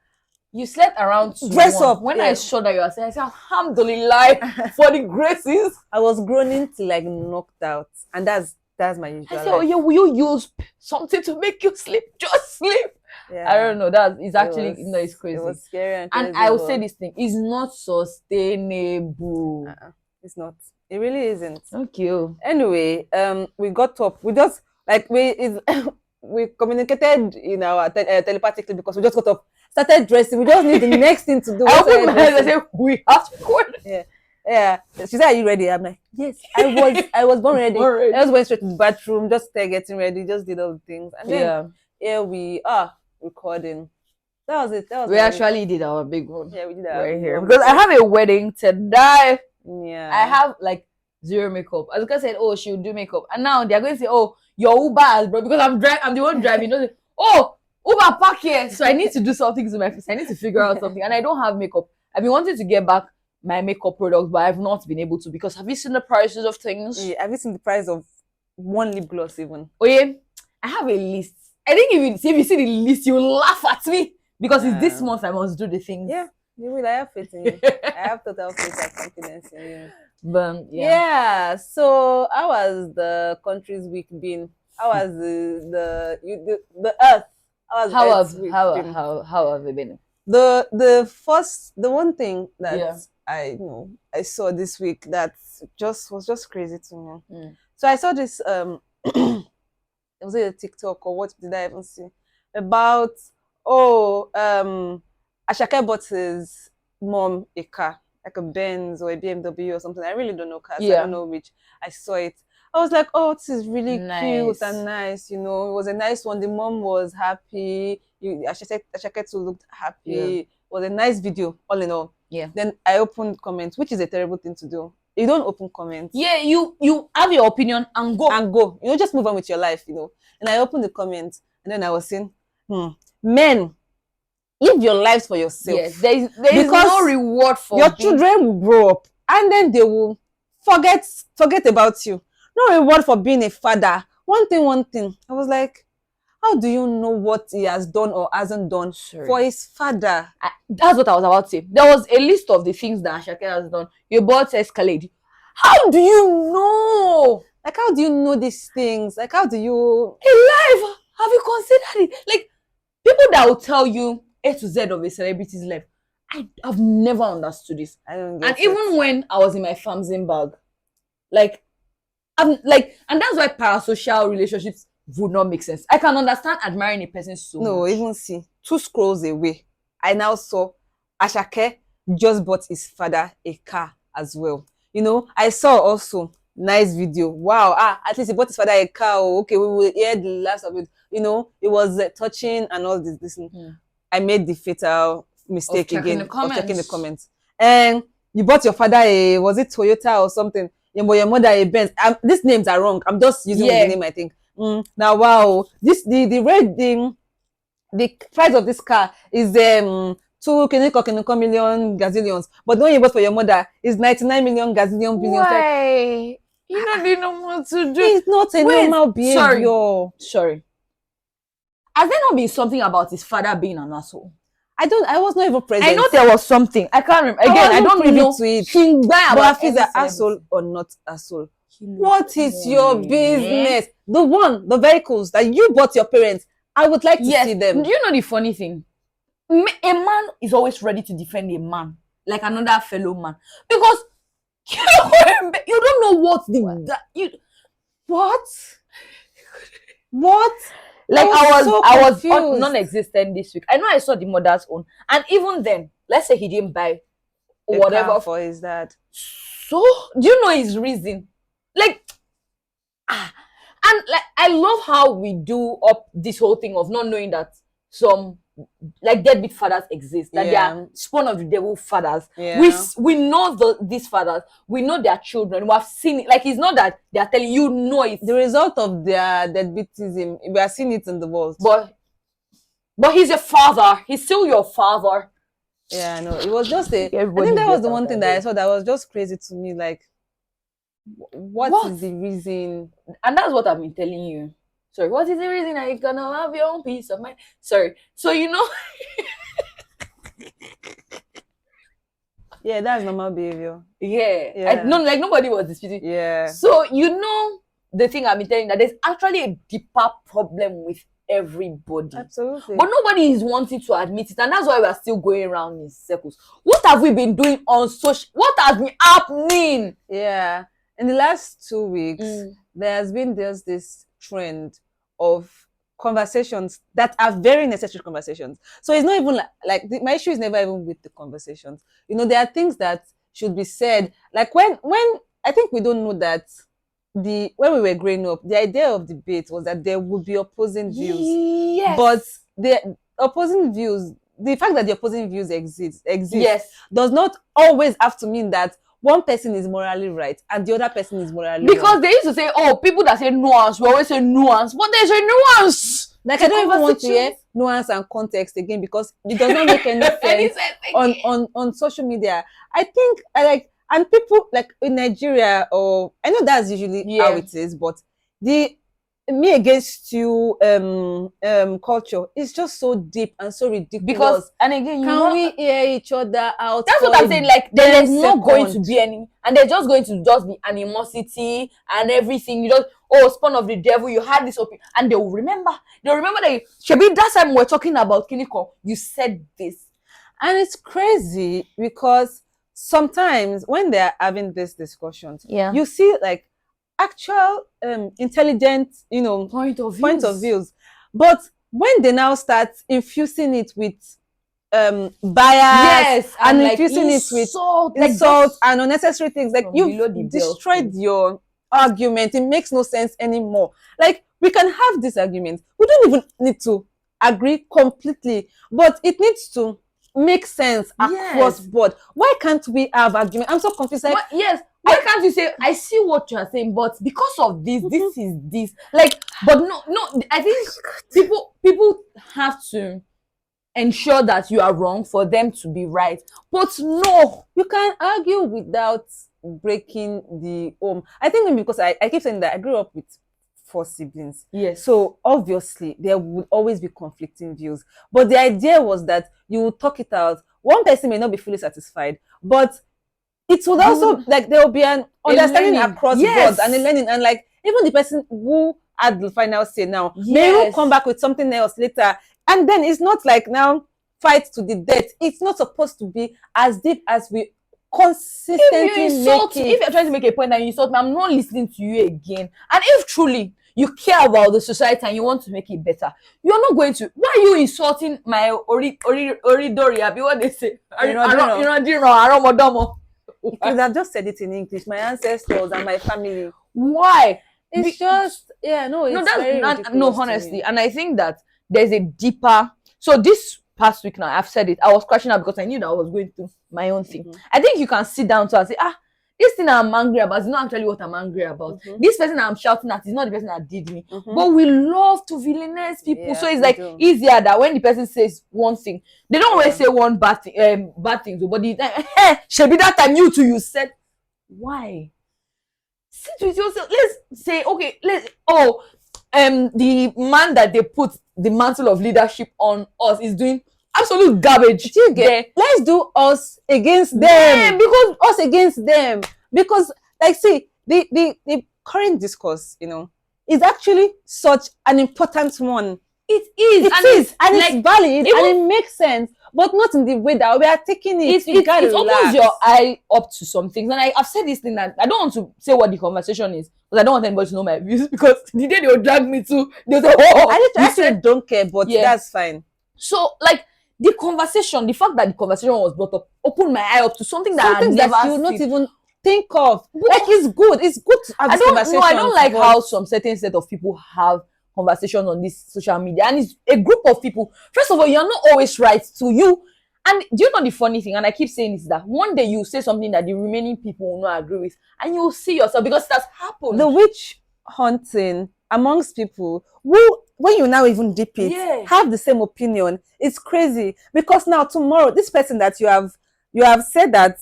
Speaker 2: you slept around 2.
Speaker 1: dress up.
Speaker 2: When I saw that you were saying, I said, Alhamdulillah for the graces.
Speaker 1: I was groaning till like knocked out, and that's my usual.
Speaker 2: I said, oh yeah, will you use something to make you sleep? Just sleep.
Speaker 1: Yeah.
Speaker 2: I don't know. It's actually it's crazy.
Speaker 1: It was scary
Speaker 2: and I will say this thing: it's not sustainable.
Speaker 1: It's not. It really isn't.
Speaker 2: Okay.
Speaker 1: Anyway, we got up. We just like we communicated in our telepathically because we just got up, started dressing. We just need the next thing to do.
Speaker 2: I opened my eyes and said, we have to go.
Speaker 1: Yeah. She said, are you ready? I'm like, yes. I was born ready. I just went straight to the bathroom, just started getting ready, just did all the things. And then here we are recording. That was it. We
Speaker 2: actually did our big one.
Speaker 1: Yeah, we did our
Speaker 2: right here. Because I have a wedding today.
Speaker 1: Yeah.
Speaker 2: I have like zero makeup. Azuka said, oh, she'll do makeup. And now they're going to say, oh, your Uber, bro, because I'm the one driving. Oh, Uber park here. So I need to do something to my face. I need to figure out something. And I don't have makeup. I've been wanting to get back my makeup products, but I've not been able to, because have you seen the prices of things?
Speaker 1: Yeah, have you seen the price of one lip gloss even?
Speaker 2: Oh yeah, I have a list. I think if you see the list, you'll laugh at me, because it's this month I must do the things.
Speaker 1: Yeah, you will. I have faith in you. I have total faith and confidence in you.
Speaker 2: But
Speaker 1: yeah. So how has the country's week been? How has the earth?
Speaker 2: How have it been?
Speaker 1: The one thing that I saw this week that was just crazy to me. So I saw this was it a TikTok or what did I even see about Asake bought his mom a car, like a Benz or a BMW or something. I really don't know cars. I don't know which. I saw it. I was like, oh, this is really cute and nice. You know, it was a nice one. The mom was happy. Asake too looked happy. Yeah. It was a nice video, all in all.
Speaker 2: Yeah.
Speaker 1: Then I opened comments, which is a terrible thing to do. You don't open comments.
Speaker 2: Yeah, you have your opinion and go.
Speaker 1: You know, just move on with your life, you know. And I opened the comments, and then I was saying, men, live your lives for yourself.
Speaker 2: Yes, there is no reward for
Speaker 1: your children will grow up, and then they will forget about you. No reward for being a father. One thing. I was like, how do you know what he has done or hasn't done for his father?
Speaker 2: That's what I was about to say. There was a list of the things that Asake has done. You bought Escalade. How do you know?
Speaker 1: Like, how do you know these things? Like, how do you...
Speaker 2: In life, have you considered it? Like, people that will tell you A to Z of a celebrity's life, I've never understood this.
Speaker 1: I don't get
Speaker 2: it. Even when I was in my famzine bag, and that's why parasocial relationships would not make sense. I can understand admiring a person so much.
Speaker 1: Even see, 2 scrolls away, I now saw Asake just bought his father a car as well. You know, I saw also nice video. Wow, at least he bought his father a car. Okay, we will hear the last of it. You know, it was touching and all this. I made the fatal mistake of checking the comments. And you bought your father was it Toyota or something? Your mother a Benz. These names are wrong. I'm just using the name, I think. Now, wow, the price of this car is 2 million gazillions, but the one you bought for your mother is 99 million gazillion billions.
Speaker 2: Why? You don't know what to do.
Speaker 1: It's not a normal behavior.
Speaker 2: Sorry. Has there not been something about his father being an asshole?
Speaker 1: I was not even present.
Speaker 2: I know there was something. I can't remember. Again, I don't really know
Speaker 1: to it. But if he's an asshole or not asshole, what is your business? The vehicles that you bought your parents, I would like to see them.
Speaker 2: Do you know the funny thing? A man is always ready to defend a man, like another fellow man, because you don't know what what. Like I was non-existent this week. I know I saw the mother's own, and even then, let's say he didn't buy whatever
Speaker 1: for his dad.
Speaker 2: So do you know his reason? And I love how we do up this whole thing of not knowing that some deadbeat fathers exist, that they are spawn of the devil fathers. We know these fathers, we know their children, we have seen it. Like, it's not that they are telling you, know it.
Speaker 1: The result of their deadbeatism, we are seeing it in the world.
Speaker 2: But he's a father. He's still your father.
Speaker 1: Yeah, I know. It was just I think that was the one thing that I saw that was just crazy to me. Like, what is the reason?
Speaker 2: And that's what I've been telling you. Sorry, what is the reason that you're gonna have your own peace of mind? Sorry. So
Speaker 1: Yeah, that's normal behavior.
Speaker 2: Yeah. Like nobody was disputing.
Speaker 1: Yeah.
Speaker 2: So the thing I've been telling you, that there's actually a deeper problem with everybody.
Speaker 1: Absolutely.
Speaker 2: But nobody is wanting to admit it, and that's why we're still going around in circles. What have we been doing on social? What has been happening?
Speaker 1: Yeah. In the last 2 weeks, there's this trend of conversations that are very necessary conversations. So it's not even my issue is never even with the conversations. There are things that should be said. Like when I think we don't know that when we were growing up, the idea of debate was that there would be opposing views.
Speaker 2: Yes.
Speaker 1: But the opposing views, the fact that the opposing views exist
Speaker 2: yes,
Speaker 1: does not always have to mean that one person is morally right and the other person is morally
Speaker 2: because
Speaker 1: wrong.
Speaker 2: They used to say, oh, people that say nuance, we always say nuance, but there's a nuance.
Speaker 1: Like I don't even want to hear nuance and context again because it does not make any sense on social media. I think and people like in Nigeria, or I know that's usually how it is, but the me against you culture is just so deep and so ridiculous.
Speaker 2: Because and again,
Speaker 1: we hear each other out?
Speaker 2: That's what I'm saying. Like there is not going to be any, and there's just going to be animosity and everything. You just spawn of the devil. You had this opinion, and they'll remember. They'll remember that Shebi, that time we're talking about Kiniko, you said this,
Speaker 1: and it's crazy because sometimes when they're having these discussions, you see like actual intelligent point of views, but when they now start infusing it with bias and like infusing it with insult and unnecessary things, like you've destroyed your argument. It makes no sense anymore. Like we can have this argument, we don't even need to agree completely, but it needs to make sense across board. Why can't we have argument? I'm so confused. Like,
Speaker 2: why can't you say, I see what you are saying, but because of this, this is this. Like, but no, I think people have to ensure that you are wrong for them to be right. But no,
Speaker 1: you can argue without breaking the home. I think because I keep saying that I grew up with 4 siblings.
Speaker 2: Yes.
Speaker 1: So obviously there would always be conflicting views. But the idea was that you would talk it out. One person may not be fully satisfied, but it would also like there will be an understanding across boards and a learning, and like even the person who had the final say now may will come back with something else later, and then it's not like now fight to the death. It's not supposed to be as deep as we consistently
Speaker 2: if you're trying to make a point and you insult me, I'm not listening to you again. And if truly you care about the society and you want to make it better, you're not going to. Why are you insulting my oridori? Abi, what they say?
Speaker 1: You could have just said it in English. My ancestors and my family.
Speaker 2: Why?
Speaker 1: It's just
Speaker 2: honestly, and I think that there's a deeper. So this past week now, I've said it. I was crashing out because I knew that I was going through my own thing. I think you can sit down to and say, this thing I'm angry about is not actually what I'm angry about. This person I'm shouting at is not the person that did me. But we love to villainize people. Yeah, so it's like easier that when the person says one thing, they don't always say one bad thing. But Shebi, that time you said, why? Sit with yourself. Let's say, okay, the man that they put the mantle of leadership on us is doing absolute garbage.
Speaker 1: Let's do us against them. Because us against them. Because like see, the current discourse, is actually such an important one.
Speaker 2: It is
Speaker 1: and it's valid and it makes sense, but not in the way that we are taking it.
Speaker 2: It opens your eye up to some things. And I've said this thing that I don't want to say what the conversation is, because I don't want anybody to know my views, because the day they'll drag me to, they'll say,
Speaker 1: I actually don't care, but that's fine.
Speaker 2: So like the conversation, the fact that the conversation was brought up opened my eye up to something that you
Speaker 1: not even think of. Like it's good to have this conversation.
Speaker 2: I don't like how some certain set of people have conversations on this social media, and it's a group of people. First of all, you're not always right to you. And do you know the funny thing, and I keep saying this, that one day you say something that the remaining people will not agree with, and you'll see yourself, because that's happened.
Speaker 1: The witch hunting amongst people who, when you now even dip it, have the same opinion. It's crazy, because now tomorrow this person that you have said that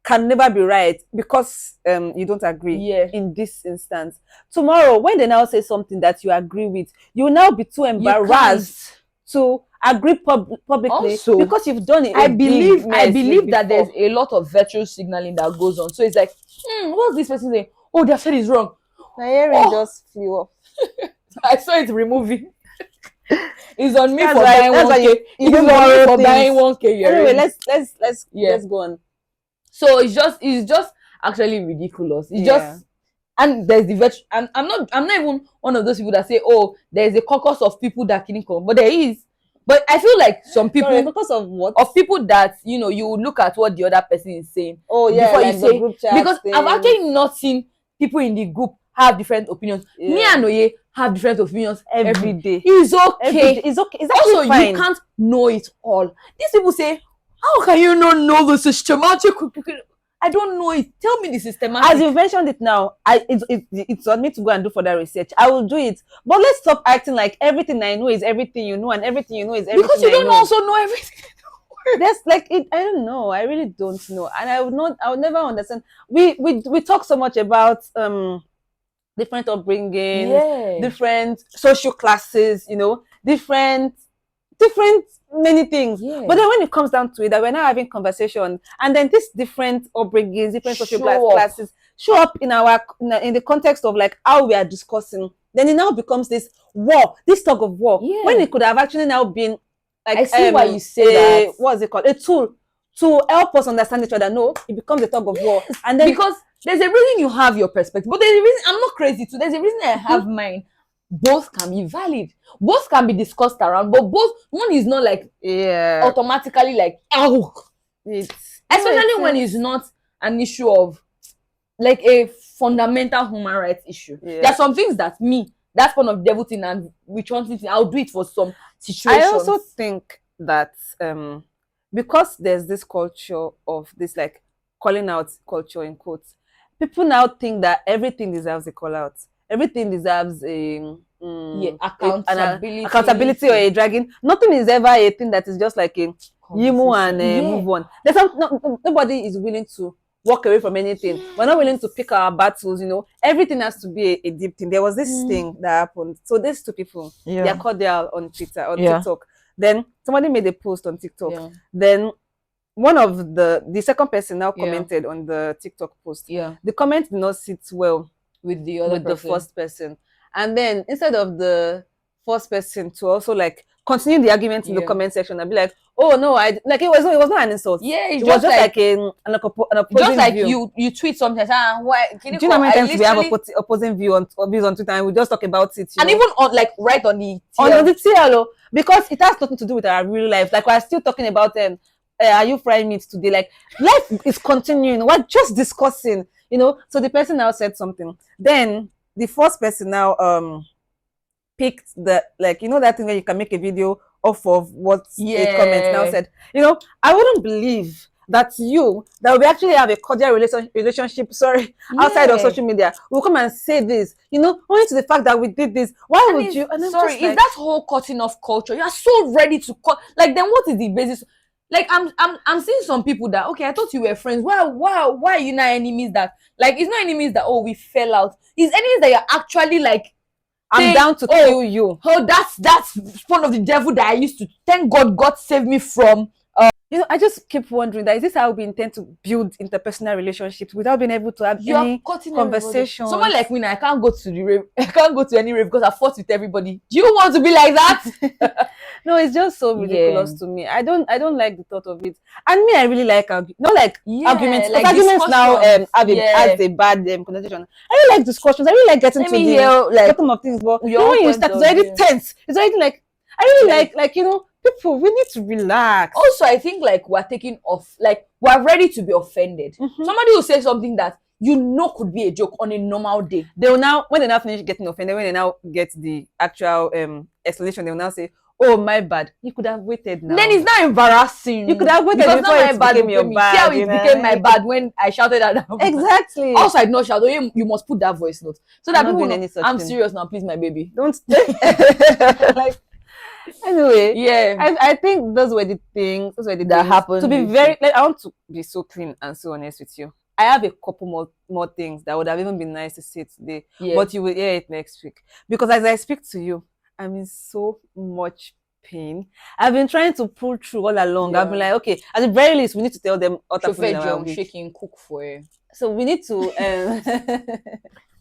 Speaker 1: can never be right because you don't agree.
Speaker 2: Yeah.
Speaker 1: In this instance, tomorrow when they now say something that you agree with, you will now be too embarrassed to agree publicly
Speaker 2: also,
Speaker 1: because you've done it.
Speaker 2: I believe that
Speaker 1: before.
Speaker 2: there's a lot of virtual signaling that goes on. So it's like, what's this person saying? Oh, their shit is wrong.
Speaker 1: My earring just flew off.
Speaker 2: I saw it removing. It's on me
Speaker 1: That's
Speaker 2: for
Speaker 1: why-
Speaker 2: buying
Speaker 1: that's why
Speaker 2: 1K.
Speaker 1: you
Speaker 2: It's
Speaker 1: don't
Speaker 2: on me
Speaker 1: borrow
Speaker 2: for
Speaker 1: things.
Speaker 2: buying 1K.
Speaker 1: Anyway, let's go on.
Speaker 2: So it's just actually ridiculous. It's just, and there's the virtue. And I'm not even one of those people that say, oh, there's a caucus of people that can come, but there is. But I feel like some people,
Speaker 1: Sorry, because of what?
Speaker 2: of people that you look at what the other person is saying.
Speaker 1: Oh yeah,
Speaker 2: before
Speaker 1: like
Speaker 2: you
Speaker 1: the
Speaker 2: say,
Speaker 1: group chat
Speaker 2: because
Speaker 1: thing.
Speaker 2: I've actually not seen people in the group have different opinions.
Speaker 1: Yeah.
Speaker 2: Me and Oye have different opinions
Speaker 1: every day.
Speaker 2: It's okay.
Speaker 1: Every day. It's okay. It's actually
Speaker 2: Also,
Speaker 1: fine.
Speaker 2: you can't know it all. These people say, how can you not know the systematic? I don't know it. Tell me the systematic.
Speaker 1: As you mentioned it now, it's on me to go and do further research. I will do it. But let's stop acting like everything I know is everything you know, and everything you know is everything
Speaker 2: because you
Speaker 1: I
Speaker 2: don't
Speaker 1: know.
Speaker 2: also know everything.
Speaker 1: There's like it. I don't know. I really don't know, and I would never understand. We talk so much about different upbringings, different social classes, different many things.
Speaker 2: Yeah.
Speaker 1: But then when it comes down to it, that we're now having conversation, and then these different upbringings, different social classes show up in the context of like how we are discussing, then it now becomes this war, this tug of war.
Speaker 2: Yeah.
Speaker 1: When it could have actually now been like,
Speaker 2: I see why you say that.
Speaker 1: What's it called? A tool to help us understand each other. No, it becomes a tug of war. And then
Speaker 2: because there's a reason you have your perspective, but there's a reason I'm not crazy too. There's a reason I have mine. Both can be valid. Both can be discussed around, but one is not like automatically like especially when it's not an issue of like a fundamental human rights issue. There are some things that that's one of the devil thing, and which one thing I'll do it for some situations.
Speaker 1: I also think that because there's this culture of this like calling out culture in quotes, people now think that everything deserves a call out. Everything deserves accountability or a dragging. Nothing is ever a thing that is just like a yimu and move on. Nobody is willing to walk away from anything. We're not willing to pick our battles. Everything has to be a deep thing. There was this thing that happened. So these two people, they are cordial on Twitter, on TikTok. Then somebody made a post on TikTok. Then one of the second person now commented on the TikTok post. The comment did not sit well
Speaker 2: with the
Speaker 1: first person, and then instead of the first person to also like continue the argument in the comment section and be like, oh no, it was not an insult.
Speaker 2: It
Speaker 1: was just like an opposing
Speaker 2: just like
Speaker 1: view.
Speaker 2: you tweet something. Why?
Speaker 1: Do you know how many times we have opposing view on views on Twitter and we just talk about it,
Speaker 2: and even on like right on the
Speaker 1: TL, because it has nothing to do with our real life. Like we're still talking about are you frying meat today? Like life is continuing. We're just discussing. So the person now said something. Then the first person now picked the that thing where you can make a video off of what a comment now said. I wouldn't believe that we actually have a cordial relationship. Outside of social media, we'll come and say this. Only to the fact that we did this. Why would you? And
Speaker 2: is that whole cutting off culture? You are so ready to cut. Like then, what is the basis? Like I'm seeing some people that I thought you were friends. Why are you not enemies? That like it's not enemies that we fell out. It's enemies that you're actually like
Speaker 1: I'm down to kill you.
Speaker 2: Oh, that's one of the devil that I used to. Thank God saved me from.
Speaker 1: I just keep wondering that is this how we intend to build interpersonal relationships without being able to have any conversation?
Speaker 2: Someone like me now, I can't go to the rave. I can't go to any rave because I fought with everybody. Do you want to be like that?
Speaker 1: No, it's just so ridiculous to me. I don't like the thought of it. And me, I really like arguments. Like arguments now has a bad connotation. I really like discussions. I really like getting to the bottom of things. But when you start, it's already tense. It's already like I really like people, we need to relax.
Speaker 2: Also, I think like we're taking off, like we're ready to be offended. Somebody will say something that could be a joke on a normal day.
Speaker 1: They will now, when they now finish getting offended, when they now get the actual explanation, they will now say, "Oh, my bad. You could have waited now."
Speaker 2: Then it's not embarrassing.
Speaker 1: You could have waited
Speaker 2: because
Speaker 1: before it became your bad.
Speaker 2: See how it became my bad when I shouted at them.
Speaker 1: Exactly.
Speaker 2: Also, I did not shout. You must put that voice note so that people know. I'm serious now, please, my baby.
Speaker 1: Don't like. Anyway,
Speaker 2: Yeah.
Speaker 1: I think those were the things. Those were the
Speaker 2: That
Speaker 1: things.
Speaker 2: happened
Speaker 1: To be
Speaker 2: with
Speaker 1: very, like, I want to be so clean and so honest with you. I have a couple more things that would have even been nice to say today,
Speaker 2: Yeah.
Speaker 1: but you will hear it next week. Because as I speak to you, I'm in so much pain. I've been trying to pull through all along. I've been like, okay, at the very least, we need to tell them what happened in our week.
Speaker 2: shaking cook for you.
Speaker 1: So we need to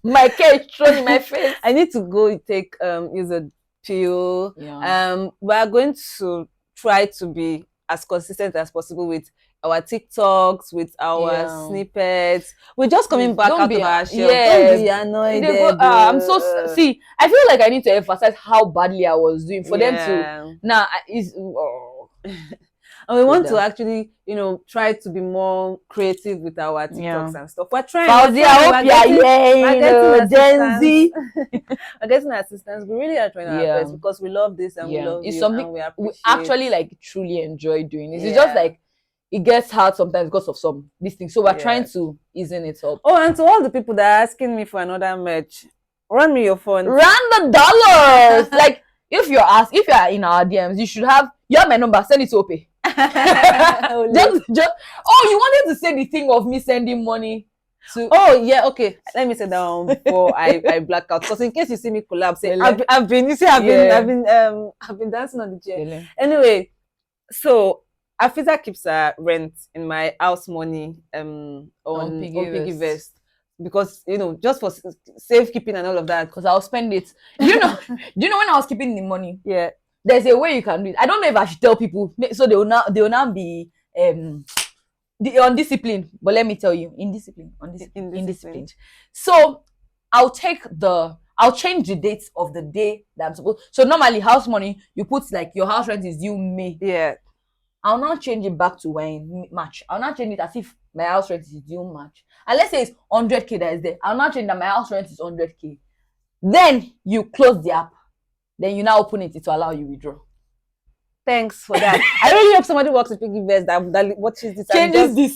Speaker 2: My cake thrown in my face.
Speaker 1: I need to go take use a pill.
Speaker 2: Yeah.
Speaker 1: We are going to try to be as consistent as possible with our TikToks, with our snippets. We're just coming back out of our shell. Don't be annoyed.
Speaker 2: I'm so see. I feel like I need to emphasize how badly I was doing for them to. Nah, is.
Speaker 1: And we want to actually, try to be more creative with our TikToks and stuff. We're trying.
Speaker 2: Fauzi, I hope you're Gen Z.
Speaker 1: We're getting assistance. We really are trying our best because we love this and we love
Speaker 2: it's
Speaker 1: you
Speaker 2: something
Speaker 1: and we
Speaker 2: we
Speaker 1: appreciate.
Speaker 2: actually like truly enjoy doing this. It's just like it gets hard sometimes because of some these things. So we're trying to easen it up.
Speaker 1: Oh, and to all the people that are asking me for another merch, run me your phone.
Speaker 2: Run the dollars. Like if you are in our DMs, you have my number. Send it to Ope. just you wanted to say the thing of me sending money to
Speaker 1: okay, let me sit down before I black out, because in case you see me collapse, I've been dancing on the chair. Anyway, so Afiza keeps her rent in my house money on Piggyvest, because just for safekeeping and all of that,
Speaker 2: because I'll spend it. Do you know when I was keeping the money, there's a way you can do it. I don't know if I should tell people, so they will now be undisciplined. But let me tell you, indisciplined. So I'll change the date of the day that I'm supposed. So normally house money, you put like your house rent is due May.
Speaker 1: Yeah.
Speaker 2: I'll now change it back to when March. I'll now change it as if my house rent is due March. And let's say it's 100K that is there. I'll now change that my house rent is 100K. Then you close the app. Then you now open it to allow you withdraw.
Speaker 1: Thanks for that. I really hope somebody works with Piggyvest that watches this
Speaker 2: changes the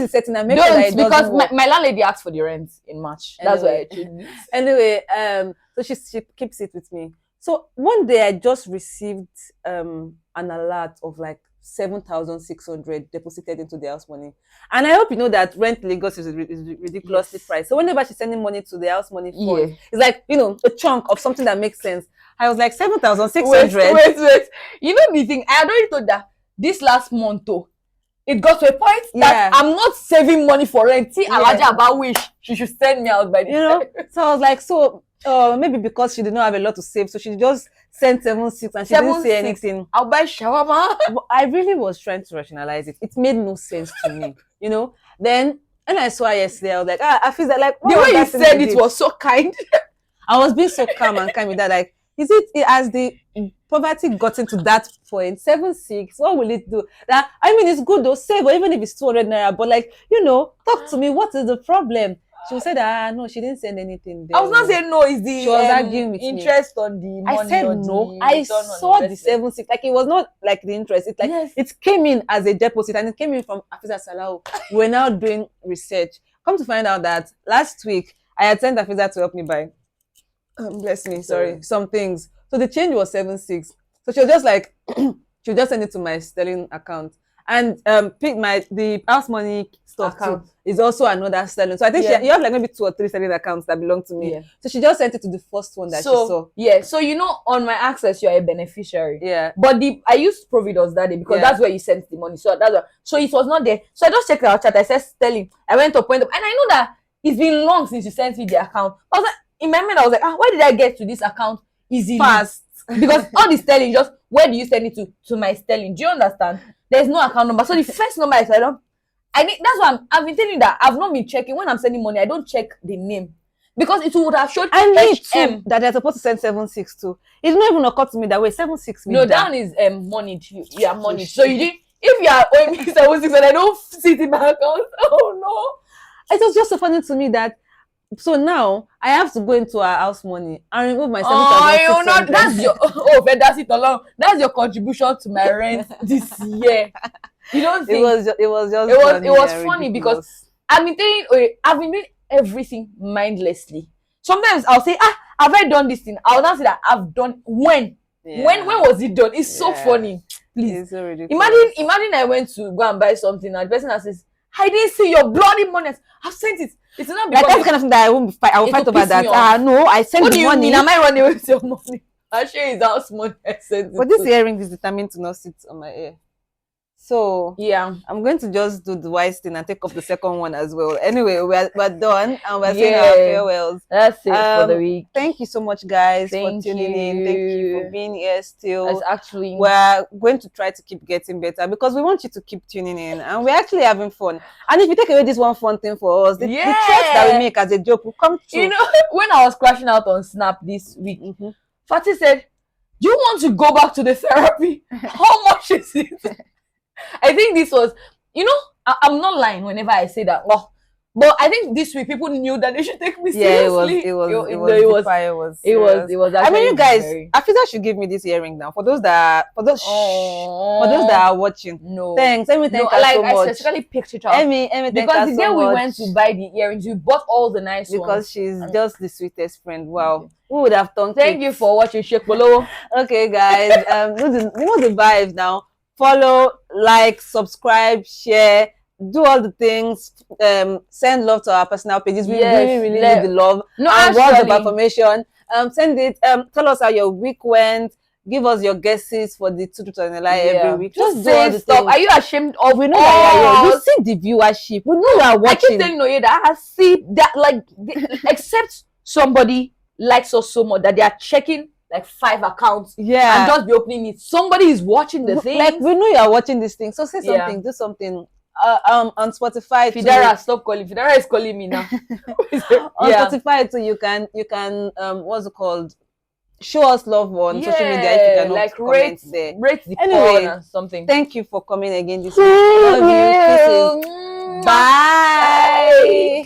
Speaker 2: setting
Speaker 1: and makes sure that it
Speaker 2: because
Speaker 1: doesn't
Speaker 2: my landlady asked for the rent in March. That's why I changed it.
Speaker 1: Anyway, so she keeps it with me. So one day I just received an alert of like 7,600 deposited into the house money, and I hope you know that rent in Lagos is ridiculously priced. So whenever she's sending money to the house money fund, it's like a chunk of something that makes sense. I was like 7,600.
Speaker 2: Wait. You know the thing? I had already told that this last month though, it got to a point that I'm not saving money for rent. See, Alaja about wish she should send me out by the time.
Speaker 1: So I was like, maybe because she did not have a lot to save, so she just sent 7,600 and she didn't say anything.
Speaker 2: I'll buy shawarma.
Speaker 1: But I really was trying to rationalize it. It made no sense to me, Then when I saw her yesterday, I was like, I feel that like
Speaker 2: the way you said it was so kind.
Speaker 1: I was being so calm and kind with that. Like, is it as the poverty gotten to that point? 7,600, what will it do? That it's good though, save, or even if it's 200 naira, but like, talk to me. What is the problem? She said, no, she didn't send anything there.
Speaker 2: I was not saying no, it's the
Speaker 1: she was arguing with
Speaker 2: interest me. On the money.
Speaker 1: I said no. I saw the 7,600. Like, it was not like the interest. It's like it came in as a deposit, and it came in from Afiza Salahu. We're now doing research. Come to find out that last week I had sent Afiza to help me buy. Bless me, sorry, some things. So the change was 7,600. So she was just like, she'll just send it to my Sterling account. And the house money stuff account too is also another Sterling. So I think you have like maybe 2 or 3 Sterling accounts that belong to me. Yeah. So she just sent it to the first one that she saw.
Speaker 2: Yeah. So on my access, you're a beneficiary.
Speaker 1: Yeah.
Speaker 2: But I used Providence that day because that's where you sent the money. So that's why. So it was not there. So I just checked our chat. I said Sterling. I went to point up, and I know that it's been long since you sent me the account. I was like, in my mind, I was like, why did I get to this account easily?
Speaker 1: Fast.
Speaker 2: Because all the Sterling, just where do you send it to my Sterling? Do you understand? There's no account number. So the first number that's why I've been telling you that I've not been checking. When I'm sending money, I don't check the name. Because it would have showed
Speaker 1: HM that they're supposed to send 7,600 to. It didn't even occur to me that way. 7,600.
Speaker 2: No, down is money. You are money. So if you are owing me 7,600 and I don't see it in my account, oh no.
Speaker 1: It was just so funny to me that. So now I have to go into our house money and remove my 7,600.
Speaker 2: That's it alone. That's your contribution to my rent this year. You don't think
Speaker 1: it was
Speaker 2: funny because I've been doing everything mindlessly. Sometimes I'll say, have I done this thing? I'll not say that I've done when. When was it done? It's so funny. Please.
Speaker 1: It's so ridiculous.
Speaker 2: Imagine I went to go and buy something and the person that says, I didn't see your bloody money. I've sent it. It's not because
Speaker 1: that's the kind of thing that I won't fight. I will fight over that. No, I sent
Speaker 2: what
Speaker 1: the
Speaker 2: do you
Speaker 1: money.
Speaker 2: mean? Am I running away with your money? I'll show you his house money. I sent it.
Speaker 1: But this earring is determined to not sit on my ear. So
Speaker 2: yeah,
Speaker 1: I'm going to just do the wise thing and take off the second one as well. Anyway, we're done and we're saying our farewells.
Speaker 2: That's it for the week.
Speaker 1: Thank you so much, guys, for tuning in. Thank you for being here still. We're going to try to keep getting better because we want you to keep tuning in and we're actually having fun. And if you take away this one fun thing for us, the threats that we make as a joke will come true.
Speaker 2: You know, when I was crashing out on Snap this week, Fatih said, "You want to go back to the therapy? How much is it?" I think this was, you know, I'm not lying whenever I say that. Oh, but I think this week people knew that they should take me seriously.
Speaker 1: It was. I mean, you guys, Afiza should give me this earring now. For those that are watching.
Speaker 2: No.
Speaker 1: Thanks. Let me thank her so much.
Speaker 2: I specifically picked it up. Because the day we went to buy the earrings, we bought all the nice ones.
Speaker 1: Because she's just the sweetest friend. Wow. Who would have thought?
Speaker 2: Thank you for watching Shake Polo.
Speaker 1: Okay, guys. You know the vibes now. Follow, like, subscribe, share, do all the things. Send love to our personal pages. We really need the love. And words of affirmation. Send it. Tell us how your week went. Give us your guesses for the Two Truths and a Lie every week.
Speaker 2: Just do all the stuff. Are you ashamed of?
Speaker 1: We know that you're here. You see the viewership. We know you are watching.
Speaker 2: I keep telling you that I see that, like, except somebody likes us so much that they are checking like 5 accounts, and just be opening it. Somebody is watching the thing.
Speaker 1: Like, we know you are watching this thing, so say something, do something. On Spotify,
Speaker 2: Fidara, stop calling. Fidara is calling me now.
Speaker 1: On Spotify too, you can what's it called? Show us love on social media if you can like comment there.
Speaker 2: Rate the anyway, something.
Speaker 1: Thank you for coming again this week. Love you. Bye.